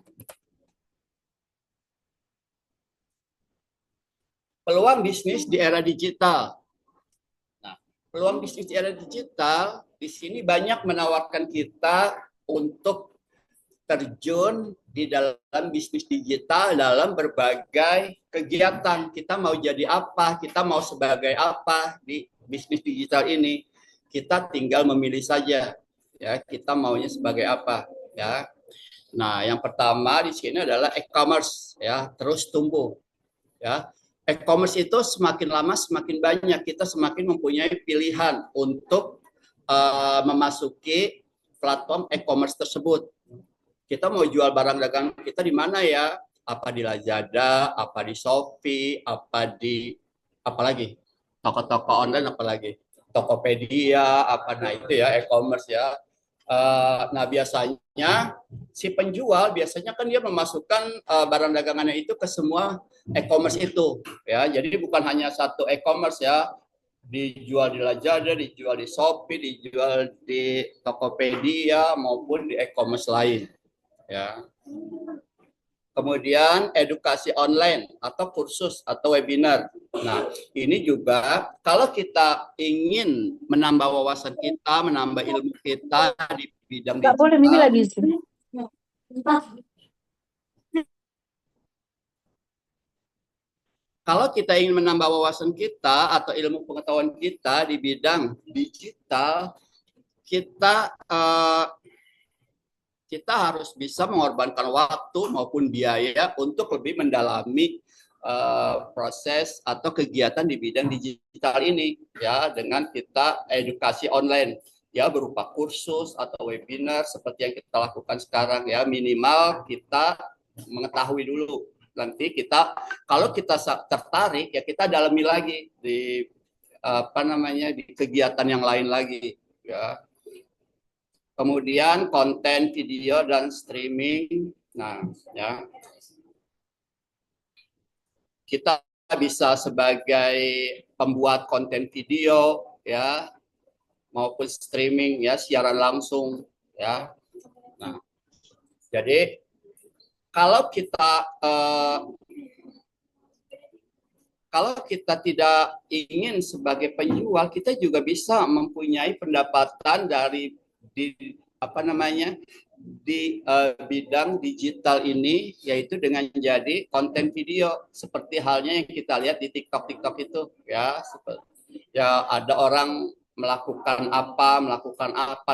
Speaker 3: peluang bisnis di era digital. Nah, peluang bisnis di era digital di sini banyak menawarkan kita untuk terjun di dalam bisnis digital dalam berbagai kegiatan. Kita mau jadi apa, kita mau sebagai apa di bisnis digital ini. Kita tinggal memilih saja ya, kita maunya sebagai apa ya. Nah, yang pertama di sini adalah e-commerce ya, terus tumbuh ya. E-commerce itu semakin lama semakin banyak, kita semakin mempunyai pilihan untuk memasuki platform e-commerce tersebut. Kita mau jual barang dagang kita di mana ya? Apa di Lazada, apa di Shopee, apa lagi? Toko-toko online apa lagi? Tokopedia, apa, nah itu ya e-commerce ya. Nah, biasanya si penjual biasanya kan dia memasukkan barang dagangannya itu ke semua e-commerce itu ya. Jadi bukan hanya satu e-commerce ya, dijual di Lazada, dijual di Shopee, dijual di Tokopedia maupun di e-commerce lain ya. Kemudian edukasi online atau kursus atau webinar. Nah, ini juga kalau kita ingin menambah wawasan kita, menambah ilmu kita di bidang digital,
Speaker 1: boleh, Mimi lagi.
Speaker 3: kalau kita ingin menambah wawasan kita atau ilmu pengetahuan kita di bidang digital, kita kita harus bisa mengorbankan waktu maupun biaya untuk lebih mendalami proses atau kegiatan di bidang digital ini, ya, dengan kita edukasi online, ya, berupa kursus atau webinar seperti yang kita lakukan sekarang, ya. Minimal kita mengetahui dulu, nanti kita kalau kita tertarik, ya, kita dalami lagi di di kegiatan yang lain lagi, ya. Kemudian konten video dan streaming. Nah, ya, kita bisa sebagai pembuat konten video, ya, maupun streaming, ya, siaran langsung, ya. Nah, jadi kalau kita tidak ingin sebagai penjual, kita juga bisa mempunyai pendapatan dari bidang digital ini, yaitu dengan menjadi konten video seperti halnya yang kita lihat di TikTok itu, ya. Ya, ada orang melakukan apa,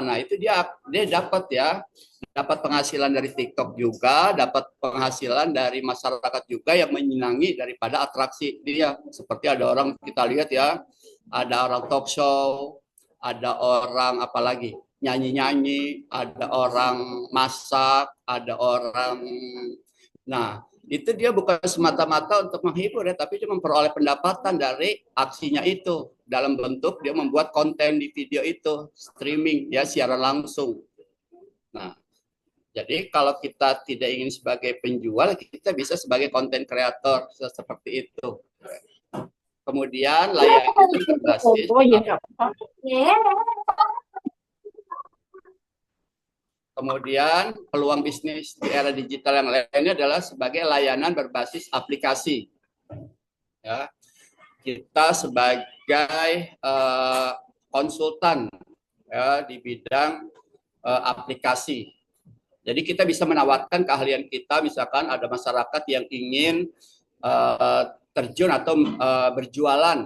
Speaker 3: nah itu dia dapat penghasilan dari TikTok juga, dapat penghasilan dari masyarakat juga yang menyenangi daripada atraksi dia. Seperti ada orang kita lihat, ya, ada orang talk show, ada orang apalagi nyanyi-nyanyi, ada orang masak, ada orang, nah itu dia bukan semata-mata untuk menghibur, ya, tapi dia memperoleh pendapatan dari aksinya itu dalam bentuk dia membuat konten di video itu, streaming, ya, siaran langsung. Nah, jadi kalau kita tidak ingin sebagai penjual, kita bisa sebagai konten kreator seperti itu. Kemudian layanan berbasis Kemudian peluang bisnis di era digital yang lainnya adalah sebagai layanan berbasis aplikasi. Ya, kita sebagai konsultan, ya, di bidang aplikasi. Jadi kita bisa menawarkan keahlian kita, misalkan ada masyarakat yang ingin terjun atau berjualan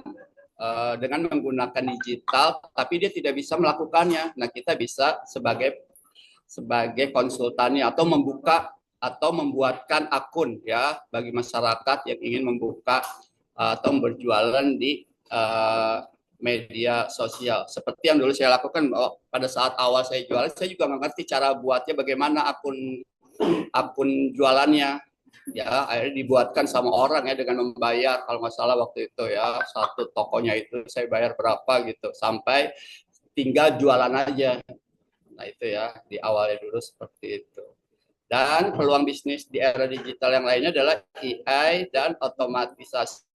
Speaker 3: dengan menggunakan digital, tapi dia tidak bisa melakukannya. Nah, kita bisa sebagai konsultannya atau membuka atau membuatkan akun, ya, bagi masyarakat yang ingin membuka atau berjualan di media sosial. Seperti yang dulu saya lakukan, pada saat awal saya jualan, saya juga nggak ngerti cara buatnya, bagaimana akun jualannya, ya, akhirnya dibuatkan sama orang, ya, dengan membayar, kalau nggak salah waktu itu, ya, satu tokonya itu saya bayar berapa gitu, sampai tinggal jualan aja. Nah, itu, ya, di awalnya dulu seperti itu. Dan peluang bisnis di era digital yang lainnya adalah AI dan otomatisasi.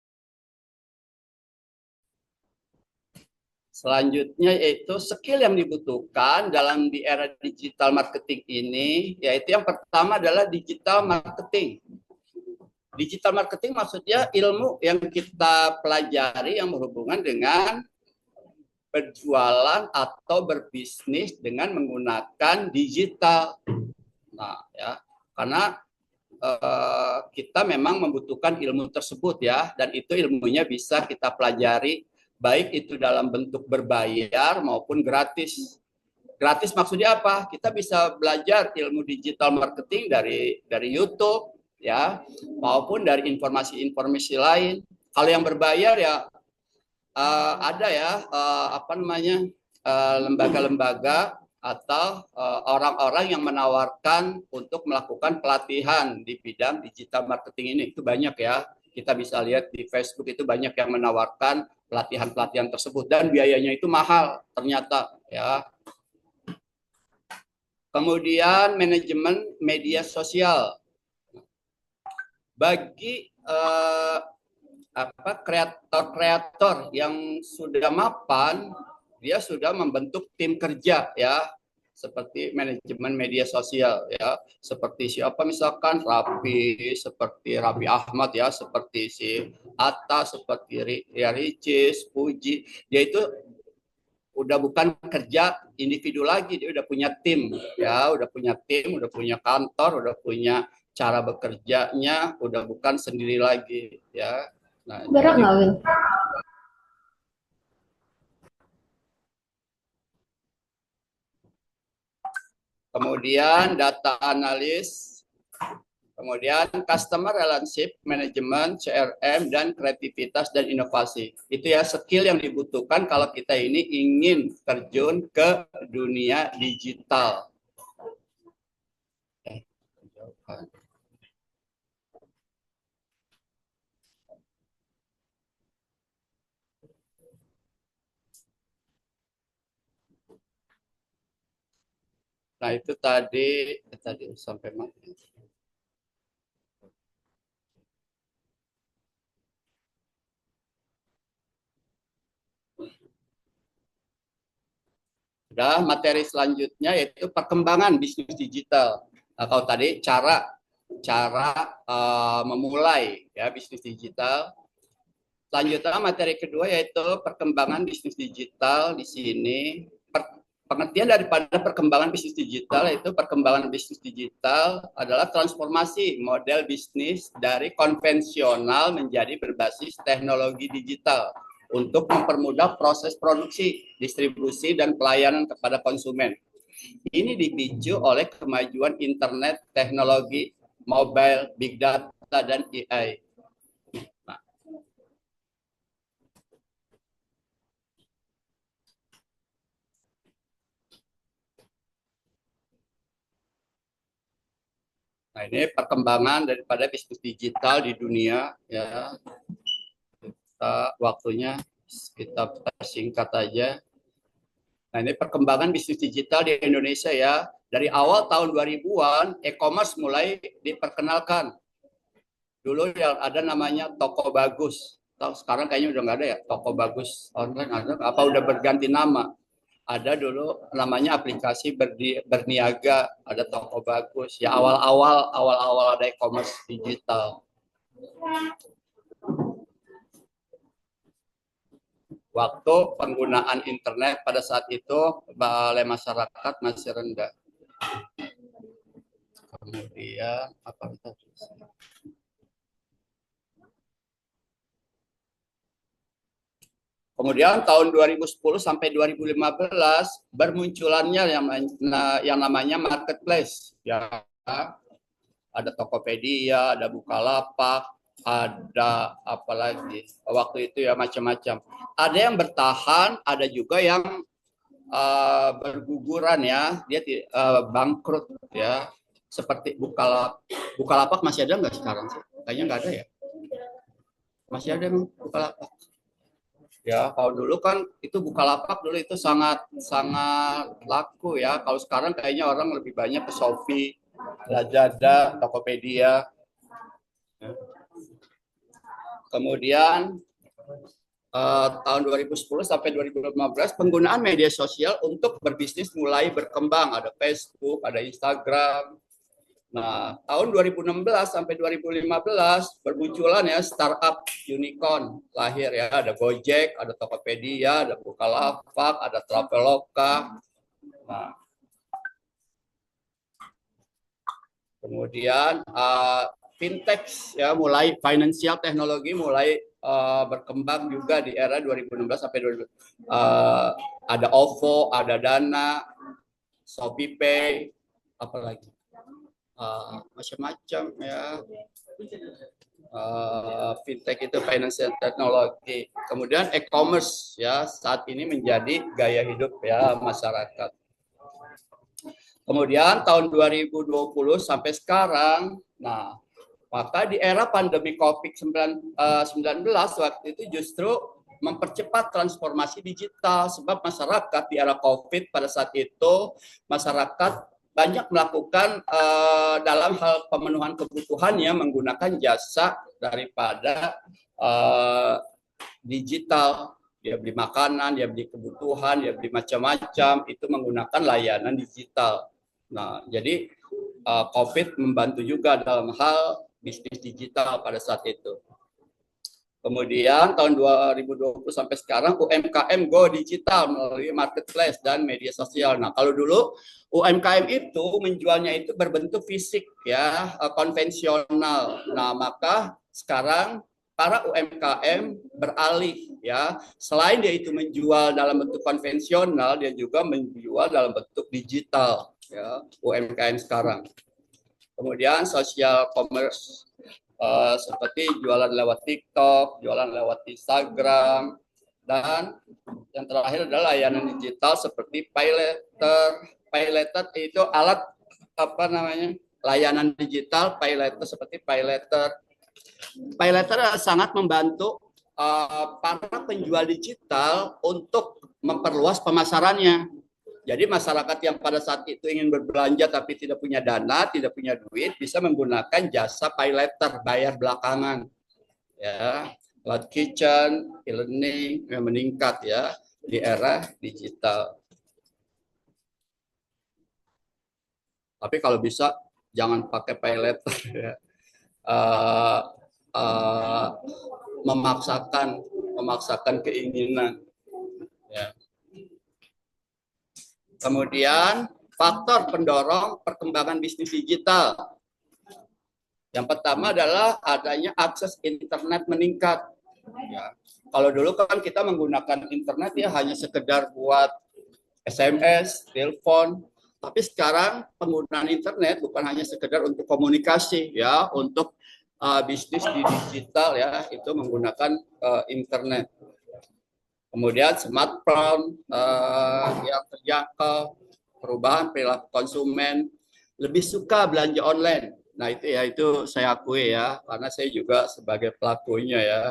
Speaker 3: Selanjutnya yaitu skill yang dibutuhkan dalam di era digital marketing ini, yaitu yang pertama adalah digital marketing. Digital marketing maksudnya ilmu yang kita pelajari yang berhubungan dengan berjualan atau berbisnis dengan menggunakan digital. Nah, ya, karena kita memang membutuhkan ilmu tersebut, ya, dan itu ilmunya bisa kita pelajari baik itu dalam bentuk berbayar maupun gratis. Gratis maksudnya apa? Kita bisa belajar ilmu digital marketing dari YouTube, ya, maupun dari informasi-informasi lain. Kalau yang berbayar, ya, ada, ya, lembaga-lembaga atau orang-orang yang menawarkan untuk melakukan pelatihan di bidang digital marketing ini. Itu banyak, ya, kita bisa lihat di Facebook itu banyak yang menawarkan pelatihan-pelatihan tersebut dan biayanya itu mahal ternyata, ya. Kemudian manajemen media sosial bagi kreator-kreator yang sudah mapan, dia sudah membentuk tim kerja, ya, seperti manajemen media sosial, ya, seperti siapa misalkan seperti Raffi Ahmad, ya, seperti si Atta, seperti Ria Ricis, Puji, dia itu udah bukan kerja individu lagi, dia udah punya tim, ya, udah punya kantor, udah punya cara bekerjanya, udah bukan sendiri lagi, ya. Nah,
Speaker 5: Berat nggak, Win?
Speaker 3: kemudian data analis, kemudian customer relationship management, CRM, dan kreativitas dan inovasi. Itu ya skill yang dibutuhkan kalau kita ini ingin terjun ke dunia digital. Nah, itu tadi sampai mana? Sudah, materi selanjutnya yaitu perkembangan bisnis digital. Nah, kalau tadi cara memulai ya bisnis digital. Selanjutnya materi kedua yaitu perkembangan bisnis digital. Di sini pengertian daripada perkembangan bisnis digital yaitu perkembangan bisnis digital adalah transformasi model bisnis dari konvensional menjadi berbasis teknologi digital untuk mempermudah proses produksi, distribusi, dan pelayanan kepada konsumen. Ini dipicu oleh kemajuan internet, teknologi, mobile, big data, dan AI. Nah, ini perkembangan daripada bisnis digital di dunia ya. Waktunya kita singkat aja. Nah, ini perkembangan bisnis digital di Indonesia ya. Dari awal tahun 2000-an, e-commerce mulai diperkenalkan. Dulu yang ada namanya Toko Bagus. Sekarang kayaknya udah nggak ada ya, Toko Bagus online ada. Apa udah berganti nama? Ada dulu namanya aplikasi berniaga, ada Toko Bagus. Ya awal-awal ada e-commerce digital. Waktu penggunaan internet pada saat itu oleh masyarakat masih rendah. Kemudian apa kita Kemudian tahun 2010 sampai 2015 bermunculannya yang namanya marketplace. Ya, ada Tokopedia, ada Bukalapak, ada apa lagi? Waktu itu ya macam-macam. Ada yang bertahan, ada juga yang berguguran ya, dia bangkrut ya. Seperti Bukalapak masih ada nggak sekarang sih? Kayaknya nggak ada ya. Masih ada Bukalapak. Ya, kalau dulu kan itu Bukalapak dulu itu sangat laku ya. Kalau sekarang kayaknya orang lebih banyak ke Shopee, Lazada, Tokopedia. Kemudian tahun 2010 sampai 2015 penggunaan media sosial untuk berbisnis mulai berkembang. Ada Facebook, ada Instagram. Nah, tahun 2016 sampai 2015 bermunculan ya startup unicorn lahir ya, ada Gojek, ada Tokopedia, ada Bukalapak, ada Traveloka. Nah, kemudian fintech ya mulai financial teknologi mulai berkembang juga di era 2016 sampai 2000. Ada OVO, ada Dana, ShopeePay, apalagi macam-macam ya. Fintech itu financial technology. Kemudian e-commerce ya saat ini menjadi gaya hidup ya masyarakat. Kemudian tahun 2020 sampai sekarang, nah maka di era pandemi COVID-19 waktu itu justru mempercepat transformasi digital sebab masyarakat di era COVID pada saat itu masyarakat banyak melakukan dalam hal pemenuhan kebutuhannya menggunakan jasa daripada digital. Dia beli makanan, dia beli kebutuhan, dia beli macam-macam, itu menggunakan layanan digital. Nah, jadi COVID membantu juga dalam hal bisnis digital pada saat itu. Kemudian tahun 2020 sampai sekarang UMKM go digital melalui marketplace dan media sosial. Nah, kalau dulu UMKM itu menjualnya itu berbentuk fisik ya, konvensional. Nah, maka sekarang para UMKM beralih ya. Selain dia itu menjual dalam bentuk konvensional, dia juga menjual dalam bentuk digital ya, UMKM sekarang. Kemudian social commerce seperti jualan lewat TikTok, jualan lewat Instagram, dan yang terakhir adalah layanan digital seperti pay letter. Pay letter itu alat apa namanya? Layanan digital pay letter seperti pay letter. Pay letter sangat membantu para penjual digital untuk memperluas pemasarannya. Jadi masyarakat yang pada saat itu ingin berbelanja tapi tidak punya dana, tidak punya duit, bisa menggunakan jasa pay letter, bayar belakangan. Ya, cloud kitchen, e-learning yang meningkat ya di era digital. Tapi kalau bisa jangan pakai pay letter ya. Memaksakan keinginan. Ya. Kemudian faktor pendorong perkembangan bisnis digital. Yang pertama adalah adanya akses internet meningkat. Ya. Kalau dulu kan kita menggunakan internet ya hanya sekedar buat SMS, telepon. Tapi sekarang penggunaan internet bukan hanya sekedar untuk komunikasi ya, untuk bisnis di digital ya, itu menggunakan internet. Kemudian smartphone yang terjangkau, perubahan perilaku konsumen, lebih suka belanja online. Nah itu ya, itu saya akui ya, karena saya juga sebagai pelakunya ya.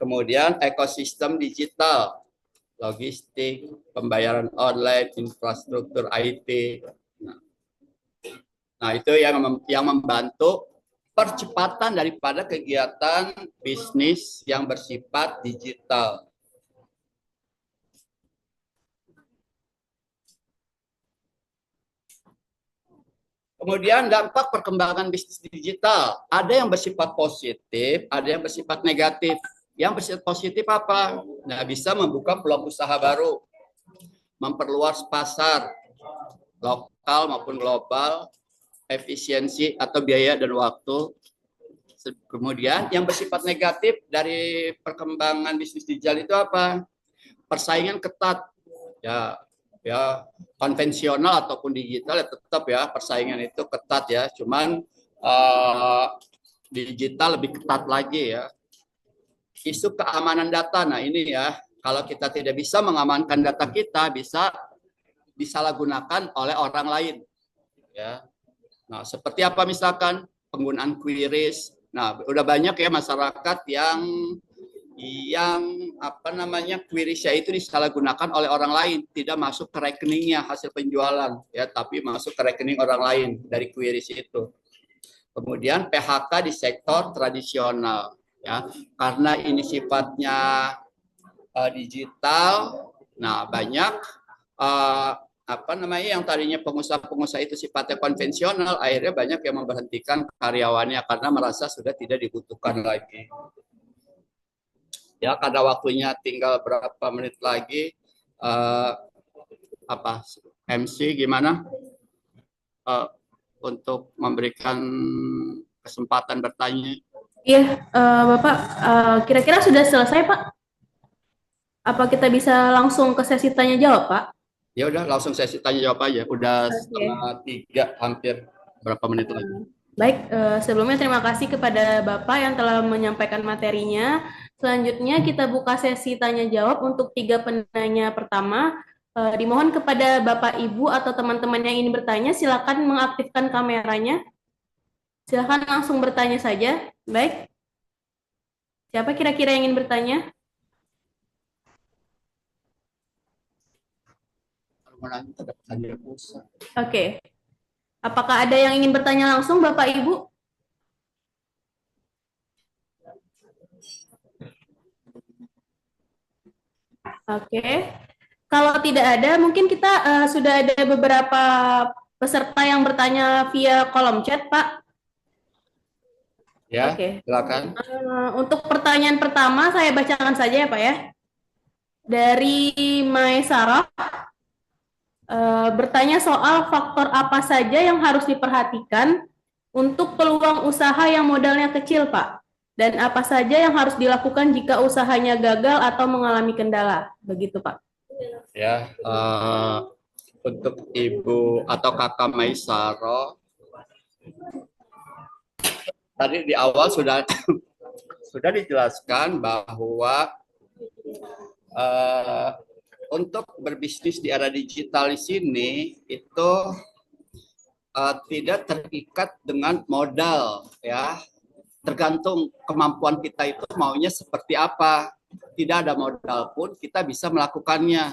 Speaker 3: Kemudian ekosistem digital, logistik, pembayaran online, infrastruktur IT. Nah itu yang membantu percepatan daripada kegiatan bisnis yang bersifat digital. Kemudian dampak perkembangan bisnis digital, ada yang bersifat positif, ada yang bersifat negatif. Yang bersifat positif apa? Nah, bisa membuka peluang usaha baru, memperluas pasar lokal maupun global, efisiensi atau biaya dan waktu. Kemudian yang bersifat negatif dari perkembangan bisnis digital itu apa? Persaingan ketat. Ya konvensional ataupun digital ya tetap ya persaingan itu ketat ya, cuman digital lebih ketat lagi ya. Isu keamanan data, nah ini ya, kalau kita tidak bisa mengamankan data kita bisa disalahgunakan oleh orang lain ya. Nah seperti apa misalkan penggunaan queries. Nah udah banyak ya masyarakat yang apa namanya queries-nya itu disalahgunakan oleh orang lain, tidak masuk ke rekeningnya hasil penjualan ya, tapi masuk ke rekening orang lain dari queries itu. Kemudian PHK di sektor tradisional ya, karena ini sifatnya digital. Nah banyak apa namanya yang tadinya pengusaha-pengusaha itu sifatnya konvensional, akhirnya banyak yang memberhentikan karyawannya karena merasa sudah tidak dibutuhkan lagi. Ya, karena waktunya tinggal berapa menit lagi, apa MC gimana untuk memberikan kesempatan bertanya?
Speaker 2: Iya, Bapak, kira-kira sudah selesai, Pak? Apa kita bisa langsung ke sesi tanya jawab, Pak?
Speaker 3: Ya udah, langsung sesi tanya jawab aja. Udah setengah 3, hampir berapa menit lagi?
Speaker 2: Baik, sebelumnya terima kasih kepada Bapak yang telah menyampaikan materinya. Selanjutnya kita buka sesi tanya jawab untuk 3 penanya pertama. Dimohon kepada Bapak, Ibu, atau teman-teman yang ingin bertanya, silakan mengaktifkan kameranya. Silakan langsung bertanya saja. Baik. Siapa kira-kira yang ingin bertanya? Oke. Apakah ada yang ingin bertanya langsung, Bapak, Ibu? Oke. Kalau tidak ada, mungkin kita sudah ada beberapa peserta yang bertanya via kolom chat, Pak.
Speaker 3: Ya, silakan.
Speaker 2: Untuk pertanyaan pertama, saya bacakan saja ya, Pak ya. Dari Mai Sarah, bertanya soal faktor apa saja yang harus diperhatikan untuk peluang usaha yang modalnya kecil, Pak. Dan apa saja yang harus dilakukan jika usahanya gagal atau mengalami kendala? Begitu, Pak.
Speaker 3: Ya, untuk Ibu atau Kakak Maisaro, tadi di awal sudah sudah dijelaskan bahwa untuk berbisnis di era digital di sini itu tidak terikat dengan modal, ya. Tergantung kemampuan kita itu maunya seperti apa. Tidak ada modal pun kita bisa melakukannya.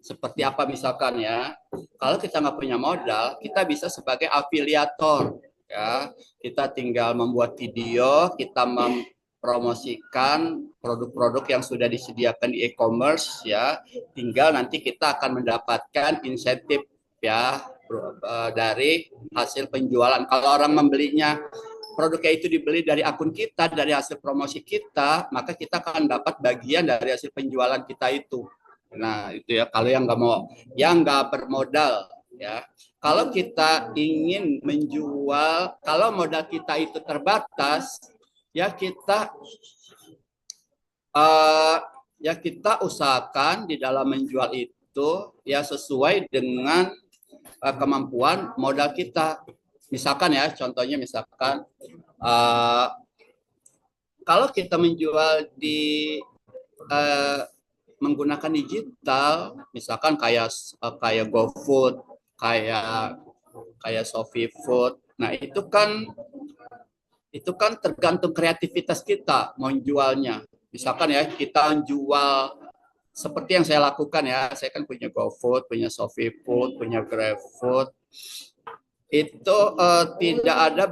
Speaker 3: Seperti apa misalkan ya, kalau kita nggak punya modal, kita bisa sebagai afiliator, ya. Kita tinggal membuat video, kita mempromosikan produk-produk yang sudah disediakan di e-commerce, ya. Tinggal nanti kita akan mendapatkan insentif, ya, dari hasil penjualan. Kalau orang membelinya, produknya itu dibeli dari akun kita, dari hasil promosi kita, maka kita akan dapat bagian dari hasil penjualan kita itu. Nah, itu ya, kalau yang nggak mau, yang nggak bermodal, ya. Kalau kita ingin menjual, kalau modal kita itu terbatas, ya kita usahakan di dalam menjual itu ya sesuai dengan kemampuan modal kita. Misalkan ya, contohnya misalkan kalau kita menjual di menggunakan digital, misalkan kayak GoFood, kayak Shopee Food. Nah, itu kan tergantung kreativitas kita mau jualnya. Misalkan ya, kita jual seperti yang saya lakukan ya. Saya kan punya GoFood, punya Shopee Food, punya GrabFood. Itu tidak ada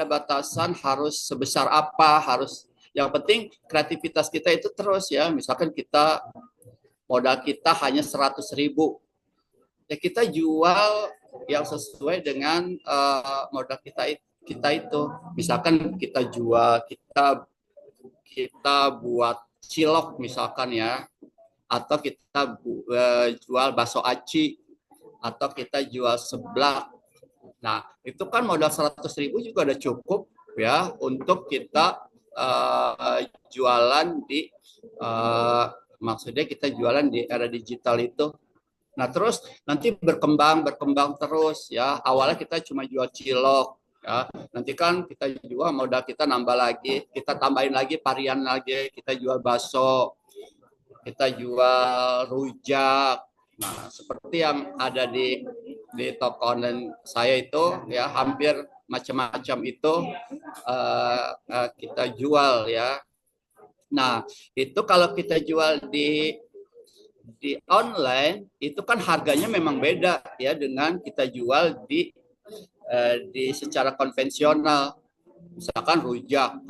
Speaker 3: batasan harus sebesar apa, harus, yang penting kreativitas kita itu terus ya. Misalkan modal kita hanya 100.000, ya kita jual yang sesuai dengan modal kita itu. Misalkan kita buat cilok misalkan ya, atau kita jual bakso aci, atau kita jual seblak. Nah, itu kan modal 100.000 juga udah cukup ya untuk kita jualan di maksudnya kita jualan di era digital itu. Nah, terus nanti berkembang terus ya. Awalnya kita cuma jual cilok ya. Nanti kan kita jual, modal kita nambah lagi, kita tambahin lagi varian lagi, kita jual bakso, kita jual rujak. Nah, seperti yang ada di toko online saya itu ya, hampir macam-macam itu kita jual ya. Nah, itu kalau kita jual di online itu kan harganya memang beda ya dengan kita jual di secara konvensional. Misalkan rujak,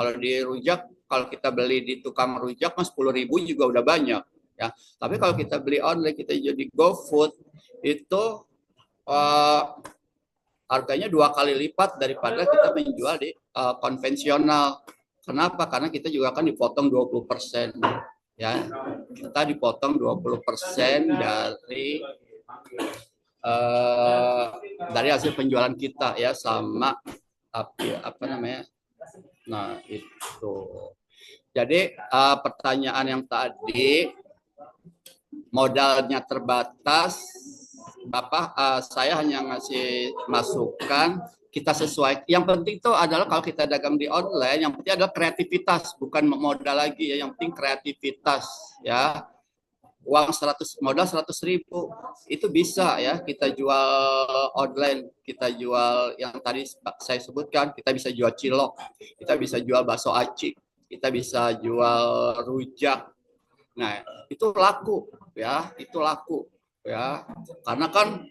Speaker 3: kalau kita beli di tukang rujak mas 10.000 juga udah banyak ya. Tapi kalau kita beli online, kita jadi GoFood, itu harganya 2 kali lipat daripada kita menjual di konvensional. Kenapa? Karena kita juga akan dipotong 20%. Ya, kita dipotong 20% dari hasil penjualan kita ya, sama apa namanya. Nah, itu. Jadi pertanyaan yang tadi, modalnya terbatas, Bapak, saya hanya ngasih masukan, kita sesuai. Yang penting itu adalah kalau kita dagang di online, yang penting adalah kreativitas, bukan modal lagi ya. Yang penting kreativitas ya. Modal 100.000 itu bisa ya kita jual online, kita jual yang tadi saya sebutkan, kita bisa jual cilok, kita bisa jual bakso aci, kita bisa jual rujak. Nah, itu laku ya, karena kan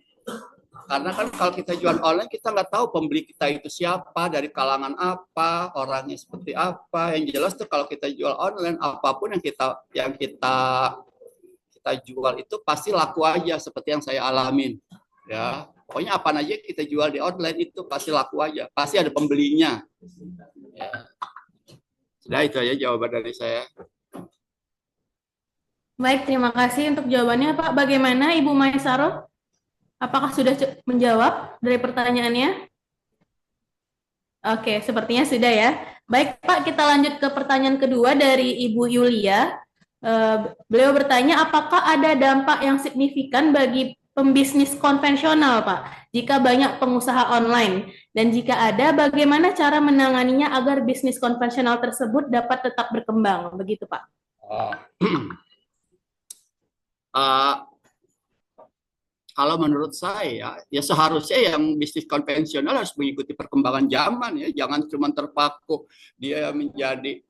Speaker 3: kalau kita jual online, kita nggak tahu pembeli kita itu siapa, dari kalangan apa, orangnya seperti apa. Yang jelas tuh kalau kita jual online, apapun yang kita jual itu pasti laku aja, seperti yang saya alamin ya. Pokoknya apa aja kita jual di online itu pasti laku aja, pasti ada pembelinya ya. Sudah, itu aja jawaban dari saya.
Speaker 2: Baik, terima kasih untuk jawabannya, Pak. Bagaimana Ibu Maisaro? Apakah sudah menjawab dari pertanyaannya? Oke, sepertinya sudah ya. Baik Pak, kita lanjut ke pertanyaan kedua dari Ibu Yulia. Beliau bertanya, apakah ada dampak yang signifikan bagi pembisnis konvensional, Pak, jika banyak pengusaha online? Dan jika ada, bagaimana cara menanganinya agar bisnis konvensional tersebut dapat tetap berkembang? Begitu, Pak.
Speaker 3: Kalau menurut saya, ya seharusnya yang bisnis konvensional harus mengikuti perkembangan zaman ya, jangan cuma terpaku dia menjadi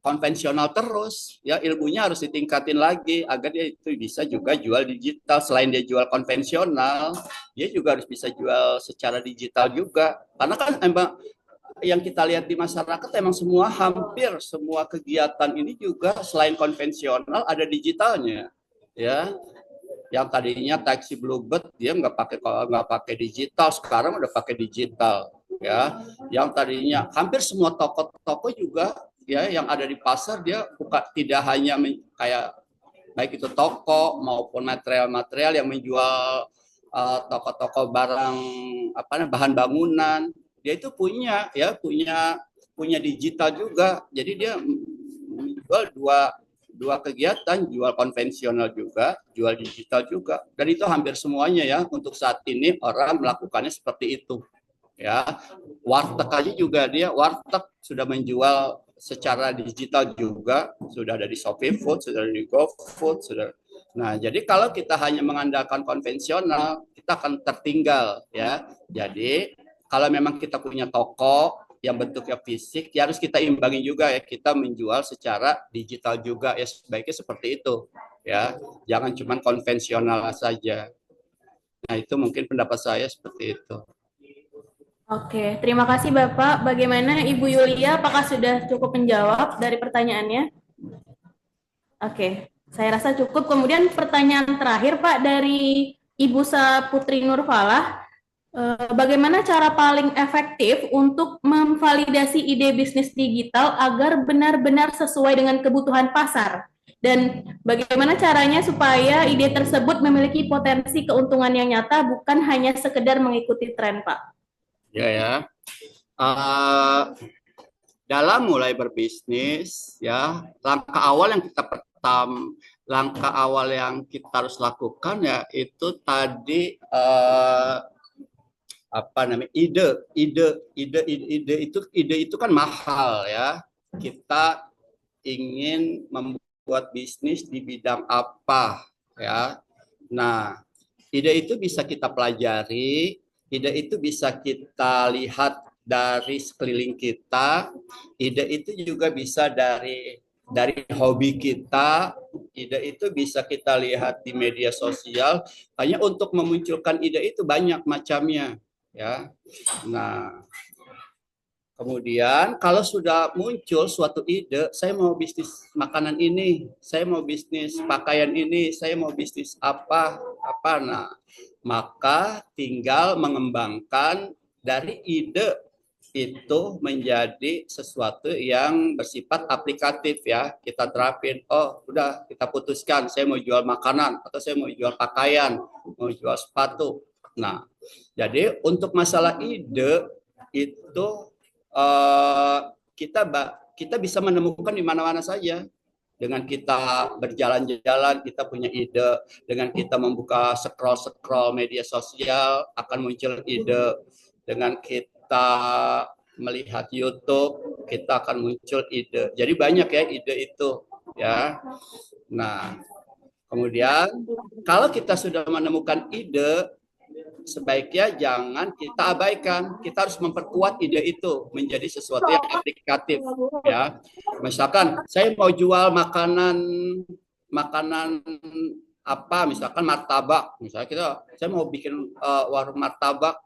Speaker 3: konvensional terus ya, ilmunya harus ditingkatin lagi agar dia itu bisa juga jual digital. Selain dia jual konvensional, dia juga harus bisa jual secara digital juga, karena kan emang yang kita lihat di masyarakat emang hampir semua kegiatan ini juga selain konvensional ada digitalnya ya. Yang tadinya taksi Bluebird dia nggak pakai digital, sekarang udah pakai digital ya. Yang tadinya hampir semua toko-toko juga ya yang ada di pasar dia tidak hanya kayak baik itu toko maupun material-material yang menjual toko-toko barang bahan bangunan, dia itu punya digital juga. Jadi dia menjual dua kegiatan, jual konvensional juga, jual digital juga. Dan itu hampir semuanya ya untuk saat ini orang melakukannya seperti itu. Ya, warteg aja juga warteg sudah menjual secara digital juga, sudah ada di Shopee Food, sudah ada di GoFood, sudah. Nah, jadi kalau kita hanya mengandalkan konvensional, kita akan tertinggal ya. Jadi, kalau memang kita punya toko yang bentuknya fisik, ya harus kita imbangi juga ya, kita menjual secara digital juga ya, sebaiknya seperti itu ya, jangan cuma konvensional saja. Nah, itu mungkin pendapat saya seperti itu.
Speaker 2: Oke, terima kasih Bapak. Bagaimana Ibu Yulia, apakah sudah cukup menjawab dari pertanyaannya? Oke, saya rasa cukup. Kemudian pertanyaan terakhir Pak dari Ibu Saputri Nurfalah. Bagaimana cara paling efektif untuk memvalidasi ide bisnis digital agar benar-benar sesuai dengan kebutuhan pasar? Dan bagaimana caranya supaya ide tersebut memiliki potensi keuntungan yang nyata, bukan hanya sekedar mengikuti tren, Pak?
Speaker 3: Ya. Dalam mulai berbisnis, ya langkah awal yang kita harus lakukan ya itu tadi ide itu kan mahal ya. Kita ingin membuat bisnis di bidang apa ya. Nah, ide itu bisa kita pelajari, ide itu bisa kita lihat dari sekeliling kita, ide itu juga bisa dari hobi kita, ide itu bisa kita lihat di media sosial. Hanya untuk memunculkan ide itu banyak macamnya ya. Nah, kemudian kalau sudah muncul suatu ide, saya mau bisnis makanan ini, saya mau bisnis pakaian ini, saya mau bisnis apa. Nah, maka tinggal mengembangkan dari ide itu menjadi sesuatu yang bersifat aplikatif ya. Kita terapin, oh udah kita putuskan saya mau jual makanan atau saya mau jual pakaian, mau jual sepatu. Nah, jadi untuk masalah ide itu kita bisa menemukan di mana-mana saja. Dengan kita berjalan-jalan, kita punya ide. Dengan kita membuka scroll media sosial, akan muncul ide. Dengan kita melihat YouTube, kita akan muncul ide. Jadi banyak ya ide itu. Ya. Nah, kemudian kalau kita sudah menemukan ide, sebaiknya jangan kita abaikan. Kita harus memperkuat ide itu menjadi sesuatu yang aplikatif ya. Misalkan saya mau jual makanan apa, misalkan martabak. Misalnya saya mau bikin warung martabak.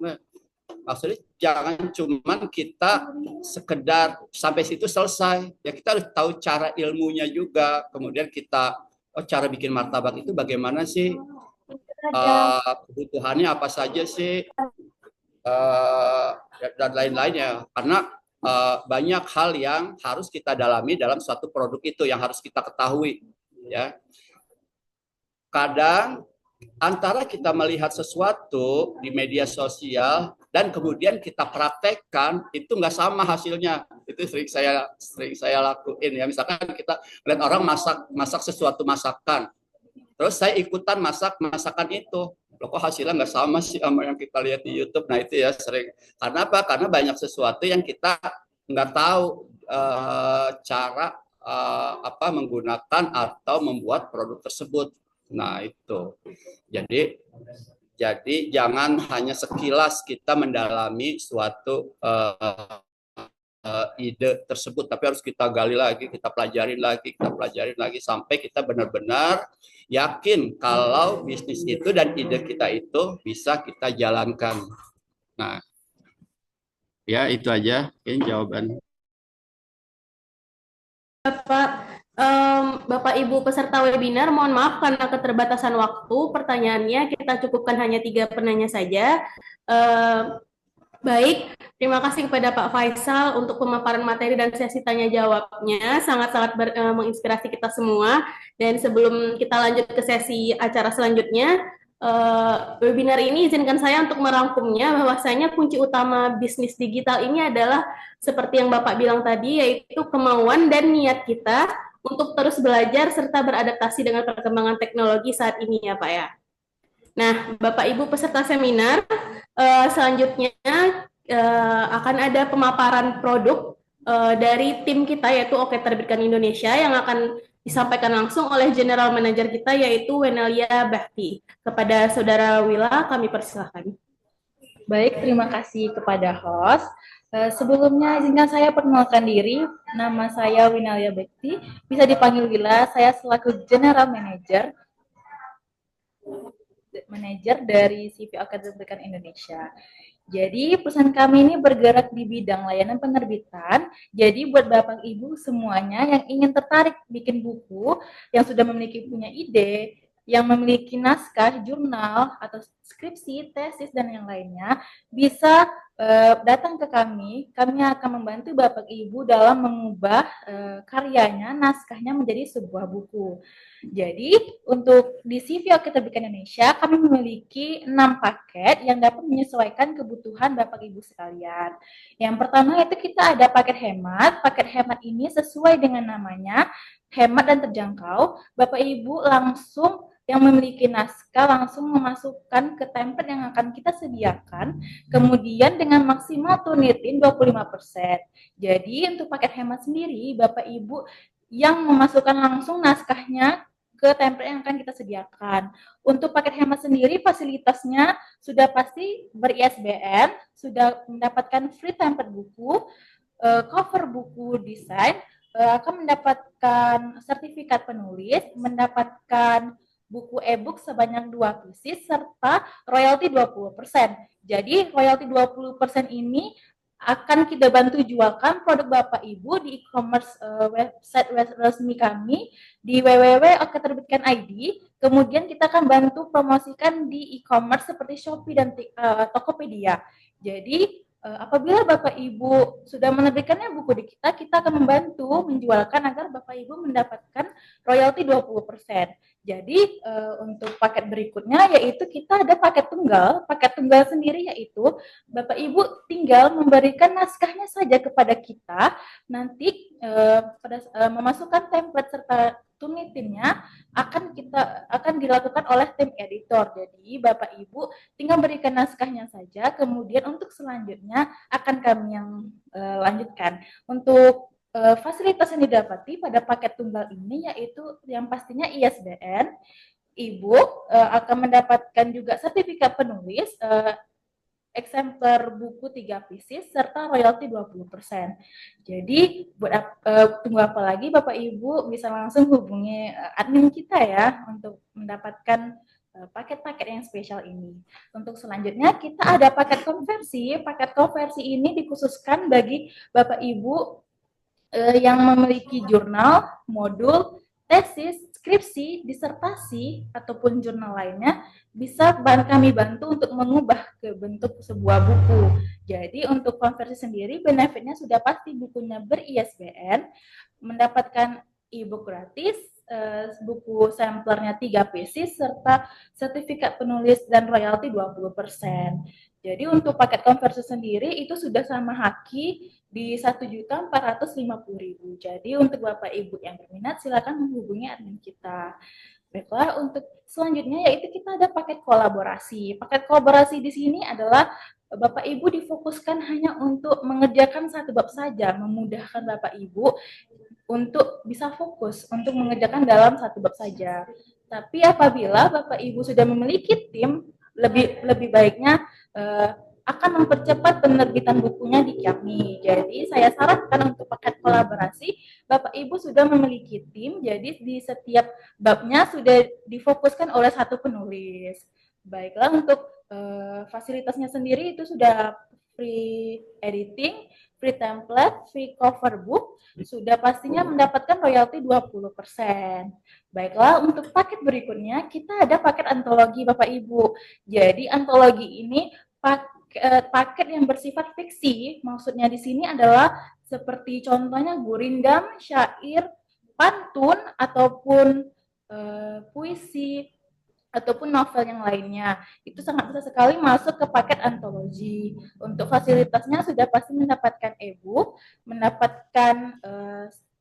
Speaker 3: Maksudnya jangan cuman kita sekedar sampai situ selesai. Ya kita harus tahu cara ilmunya juga. Kemudian kita cara bikin martabak itu bagaimana sih? Kebutuhannya apa saja sih, dan lain-lainnya, karena banyak hal yang harus kita dalami dalam suatu produk itu yang harus kita ketahui ya. Kadang antara kita melihat sesuatu di media sosial dan kemudian kita praktekkan, itu nggak sama hasilnya. Itu sering saya lakuin ya. Misalkan kita lihat orang masak sesuatu masakan, terus saya ikutan masak masakan itu, loh kok hasilnya nggak sama sih sama yang kita lihat di YouTube. Nah itu ya sering. Karena apa? Karena banyak sesuatu yang kita nggak tahu cara menggunakan atau membuat produk tersebut. Nah itu. Jadi jangan hanya sekilas kita mendalami suatu ide tersebut, tapi harus kita gali lagi, kita pelajarin lagi sampai kita benar-benar yakin kalau bisnis itu dan ide kita itu bisa kita jalankan. Nah, ya itu aja mungkin jawaban.
Speaker 2: Bapak Ibu peserta webinar, mohon maaf karena keterbatasan waktu, pertanyaannya kita cukupkan hanya 3 penanya saja. Baik, terima kasih kepada Pak Faisal untuk pemaparan materi dan sesi tanya jawabnya, sangat-sangat menginspirasi kita semua. Dan sebelum kita lanjut ke sesi acara selanjutnya, webinar ini izinkan saya untuk merangkumnya, bahwasanya kunci utama bisnis digital ini adalah seperti yang Bapak bilang tadi, yaitu kemauan dan niat kita untuk terus belajar serta beradaptasi dengan perkembangan teknologi saat ini ya Pak ya. Nah, Bapak Ibu peserta seminar, selanjutnya akan ada pemaparan produk dari tim kita yaitu Oke Terbitkan Indonesia yang akan disampaikan langsung oleh General Manager kita yaitu Wenelia Bahti. Kepada Saudara Wila kami persilahkan.
Speaker 5: Baik, terima kasih kepada host. Sebelumnya izinkan saya perkenalkan diri. Nama saya Wenelia Bahti, bisa dipanggil Wila. Saya selaku General Manager dari CV Oke Terbitkan Indonesia. Jadi perusahaan kami ini bergerak di bidang layanan penerbitan. Jadi buat Bapak Ibu semuanya yang ingin tertarik bikin buku, yang sudah punya ide, yang memiliki naskah, jurnal, atau skripsi, tesis, dan yang lainnya, bisa datang ke kami. Kami akan membantu Bapak Ibu dalam mengubah karyanya, naskahnya menjadi sebuah buku. Jadi, untuk di CV Oke Terbitkan Indonesia, kami memiliki 6 paket yang dapat menyesuaikan kebutuhan Bapak Ibu sekalian. Yang pertama itu kita ada paket hemat. Paket hemat ini sesuai dengan namanya, hemat dan terjangkau. Bapak Ibu langsung yang memiliki naskah langsung memasukkan ke template yang akan kita sediakan, kemudian dengan maksimal turnitin 25%. Jadi untuk paket hemat sendiri, Bapak Ibu yang memasukkan langsung naskahnya ke template yang akan kita sediakan. Untuk paket hemat sendiri, fasilitasnya sudah pasti ber-ISBN, sudah mendapatkan free template buku, cover buku desain, akan mendapatkan sertifikat penulis, mendapatkan buku e-book sebanyak 2 pieces, serta royalti 20%. Jadi royalti 20% ini akan kita bantu jualkan produk Bapak Ibu di e-commerce website resmi kami di www.oketerbitkan.id. Kemudian kita akan bantu promosikan di e-commerce seperti Shopee dan Tokopedia. Jadi apabila Bapak Ibu sudah menerbitkannya buku di kita akan membantu menjualkan agar Bapak Ibu mendapatkan royalti 20%. Jadi untuk paket berikutnya yaitu kita ada paket tunggal. Paket tunggal sendiri yaitu Bapak Ibu tinggal memberikan naskahnya saja kepada kita, nanti memasukkan template serta turnitinnya akan dilakukan oleh tim editor. Jadi Bapak Ibu tinggal berikan naskahnya saja, kemudian untuk selanjutnya akan kami yang lanjutkan. Untuk fasilitas yang didapati pada paket tunggal ini yaitu yang pastinya ISBN, e-book, akan mendapatkan juga sertifikat penulis, eksemplar buku 3 pieces, serta royalti 20%. Jadi, tunggu apa lagi Bapak Ibu bisa langsung hubungi admin kita ya untuk mendapatkan paket-paket yang spesial ini. Untuk selanjutnya kita ada paket konversi. Paket konversi ini dikhususkan bagi Bapak Ibu yang memiliki jurnal, modul, tesis, skripsi, disertasi, ataupun jurnal lainnya, bisa kami bantu untuk mengubah ke bentuk sebuah buku. Jadi untuk konversi sendiri, benefitnya sudah pasti bukunya ber-ISBN, mendapatkan e-book gratis, buku samplernya 3 pieces serta sertifikat penulis dan royalti 20%. Jadi untuk paket konversi sendiri itu sudah sama Haki di 1.450.000. Jadi untuk Bapak Ibu yang berminat silakan menghubungi admin kita. Baiklah, untuk selanjutnya yaitu kita ada paket kolaborasi. Paket kolaborasi di sini adalah Bapak Ibu difokuskan hanya untuk mengerjakan satu bab saja, memudahkan Bapak Ibu untuk bisa fokus untuk mengerjakan dalam satu bab saja. Tapi apabila Bapak Ibu sudah memiliki tim, lebih baiknya akan mempercepat penerbitan bukunya di kami. Jadi saya sarankan untuk paket kolaborasi, Bapak Ibu sudah memiliki tim, jadi di setiap babnya sudah difokuskan oleh satu penulis. Baiklah, untuk fasilitasnya sendiri itu sudah free editing, free template, free cover book, sudah pastinya mendapatkan royalti 20%. Baiklah, untuk paket berikutnya kita ada paket antologi Bapak Ibu. Jadi antologi ini paket yang bersifat fiksi, maksudnya di sini adalah seperti contohnya gurindam, syair, pantun, ataupun puisi, ataupun novel yang lainnya. Itu sangat bisa sekali masuk ke paket antologi. Untuk fasilitasnya sudah pasti mendapatkan e-book, mendapatkan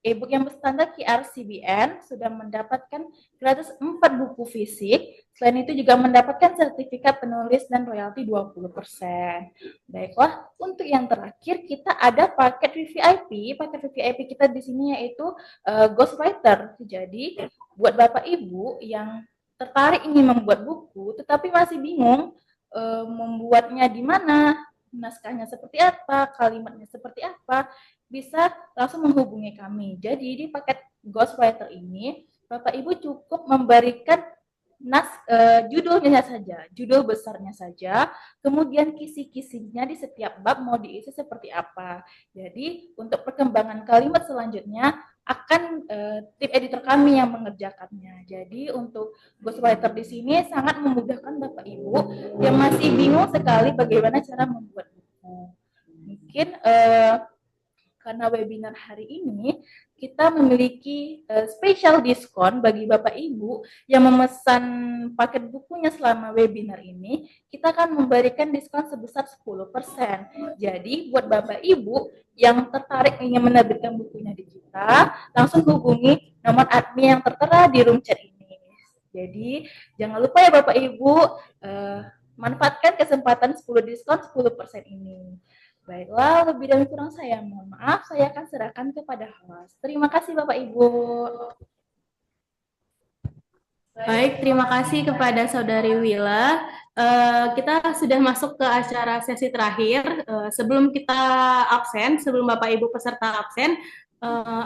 Speaker 5: e-book yang berstandar QRCBN, sudah mendapatkan gratis 4 buku fisik. Selain itu juga mendapatkan sertifikat penulis dan royalti 20%. Baiklah, untuk yang terakhir kita ada paket VVIP. Paket VVIP kita di sini yaitu ghostwriter. Jadi buat Bapak Ibu yang tertarik ingin membuat buku, tetapi masih bingung membuatnya di mana, naskahnya seperti apa, kalimatnya seperti apa, bisa langsung menghubungi kami. Jadi di paket ghostwriter ini, Bapak Ibu cukup memberikan judulnya saja, judul besarnya saja, kemudian kisi-kisinya di setiap bab mau diisi seperti apa. Jadi untuk perkembangan kalimat selanjutnya akan tim editor kami yang mengerjakannya. Jadi untuk ghostwriter di sini sangat memudahkan Bapak Ibu yang masih bingung sekali bagaimana cara membuat buku. Mungkin karena webinar hari ini kita memiliki special diskon bagi Bapak Ibu yang memesan paket bukunya selama webinar ini, kita akan memberikan diskon sebesar 10%. Jadi buat Bapak Ibu yang tertarik ingin menerbitkan bukunya di kita, langsung hubungi nomor admin yang tertera di room chat ini. Jadi jangan lupa ya Bapak Ibu, manfaatkan kesempatan 10 diskon 10% ini. Baiklah, lebih dan kurang saya mohon maaf, saya akan serahkan kepada host. Terima kasih Bapak Ibu.
Speaker 2: Baik, terima kasih kepada Saudari Wila. Kita sudah masuk ke acara sesi terakhir. Sebelum kita absen, sebelum Bapak Ibu peserta absen,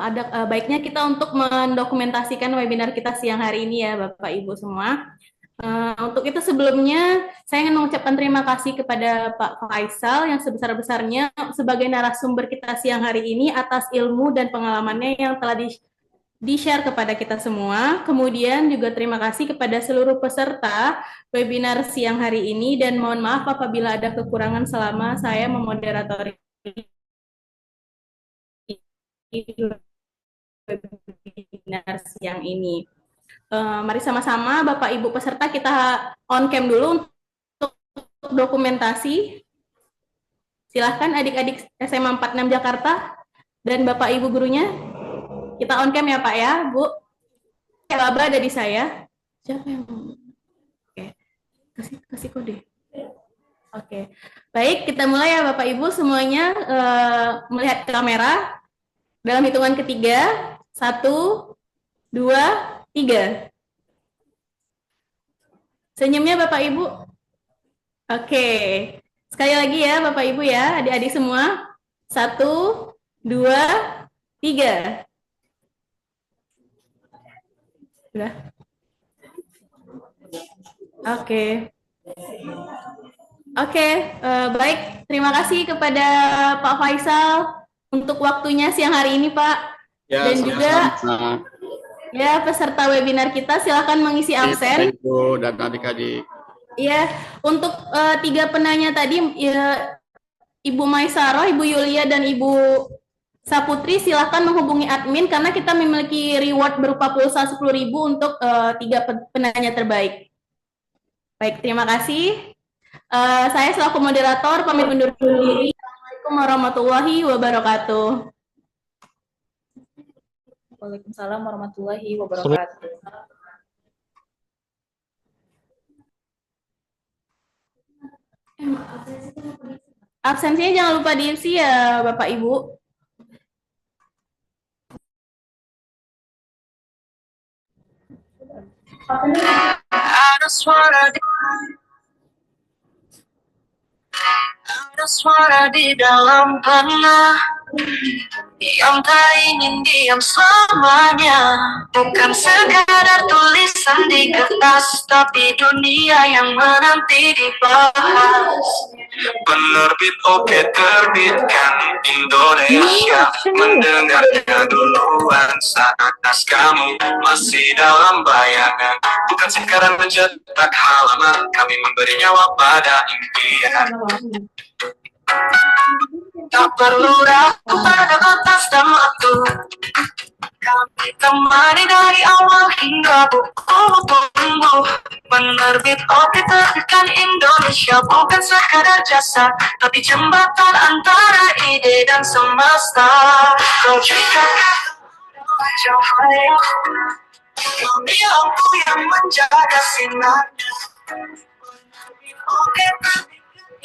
Speaker 2: ada baiknya kita untuk mendokumentasikan webinar kita siang hari ini ya Bapak Ibu semua. Untuk itu sebelumnya saya ingin mengucapkan terima kasih kepada Pak Faisal yang sebesar-besarnya sebagai narasumber kita siang hari ini atas ilmu dan pengalamannya yang telah di-share kepada kita semua. Kemudian juga terima kasih kepada seluruh peserta webinar siang hari ini dan mohon maaf apabila ada kekurangan selama saya memoderatori webinar siang ini. Mari sama-sama Bapak Ibu peserta kita on cam dulu untuk dokumentasi. Silahkan adik-adik SMA 46 Jakarta dan Bapak Ibu gurunya. Kita on cam ya Pak ya, Bu. Laba ada di saya. Siapa yang Oke. Kasih kode. Oke. Baik, kita mulai ya Bapak Ibu semuanya melihat kamera. Dalam hitungan ketiga, 1, 2, 3. Senyumnya Bapak Ibu. Oke. Sekali lagi ya Bapak Ibu ya, adik-adik semua. 1, 2, 3. Sudah. Oke. Baik. Terima kasih kepada Pak Faisal untuk waktunya siang hari ini Pak.
Speaker 3: Ya,
Speaker 2: dan juga ya peserta webinar kita silakan mengisi absen.
Speaker 3: Ibu dan adik-adik.
Speaker 2: Ya, untuk 3 penanya tadi ya, Ibu Maisaro, Ibu Yulia dan Ibu Saputri, silahkan menghubungi admin karena kita memiliki reward berupa pulsa 10.000 untuk 3 penanya terbaik. Baik, terima kasih. Saya selaku moderator pamit undur diri. Assalamualaikum warahmatullahi wabarakatuh.
Speaker 5: Waalaikumsalam warahmatullahi wabarakatuh.
Speaker 2: Absensinya jangan lupa diisi ya, Bapak Ibu.
Speaker 1: Ada suara di dalam benak yang tak ingin diam selamanya. Bukan sekadar tulisan di kertas, tapi dunia yang menanti dibahas. Penerbit Oke terbitkan Indonesia, mendengarnya duluan saat naskahmu masih dalam bayangan. Bukan sekarang mencetak halaman, kami memberi nyawa pada impian. Tak perlu ragu pada kertas dan waktu, kami temani dari awal hingga buku tumbuh. Penerbit Oke terbitkan Indonesia, bukan sekadar jasa, tapi jembatan antara ide dan semesta. Kau juga cahaya, kami lampu yang menjaga sinarnya. Penerbit Oke terbitkan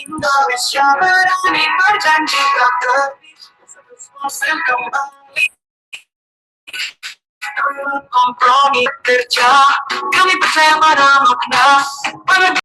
Speaker 1: Indonesia, berani berjanji tak terus kembali. Kompromi kerja, kami percaya pada makna.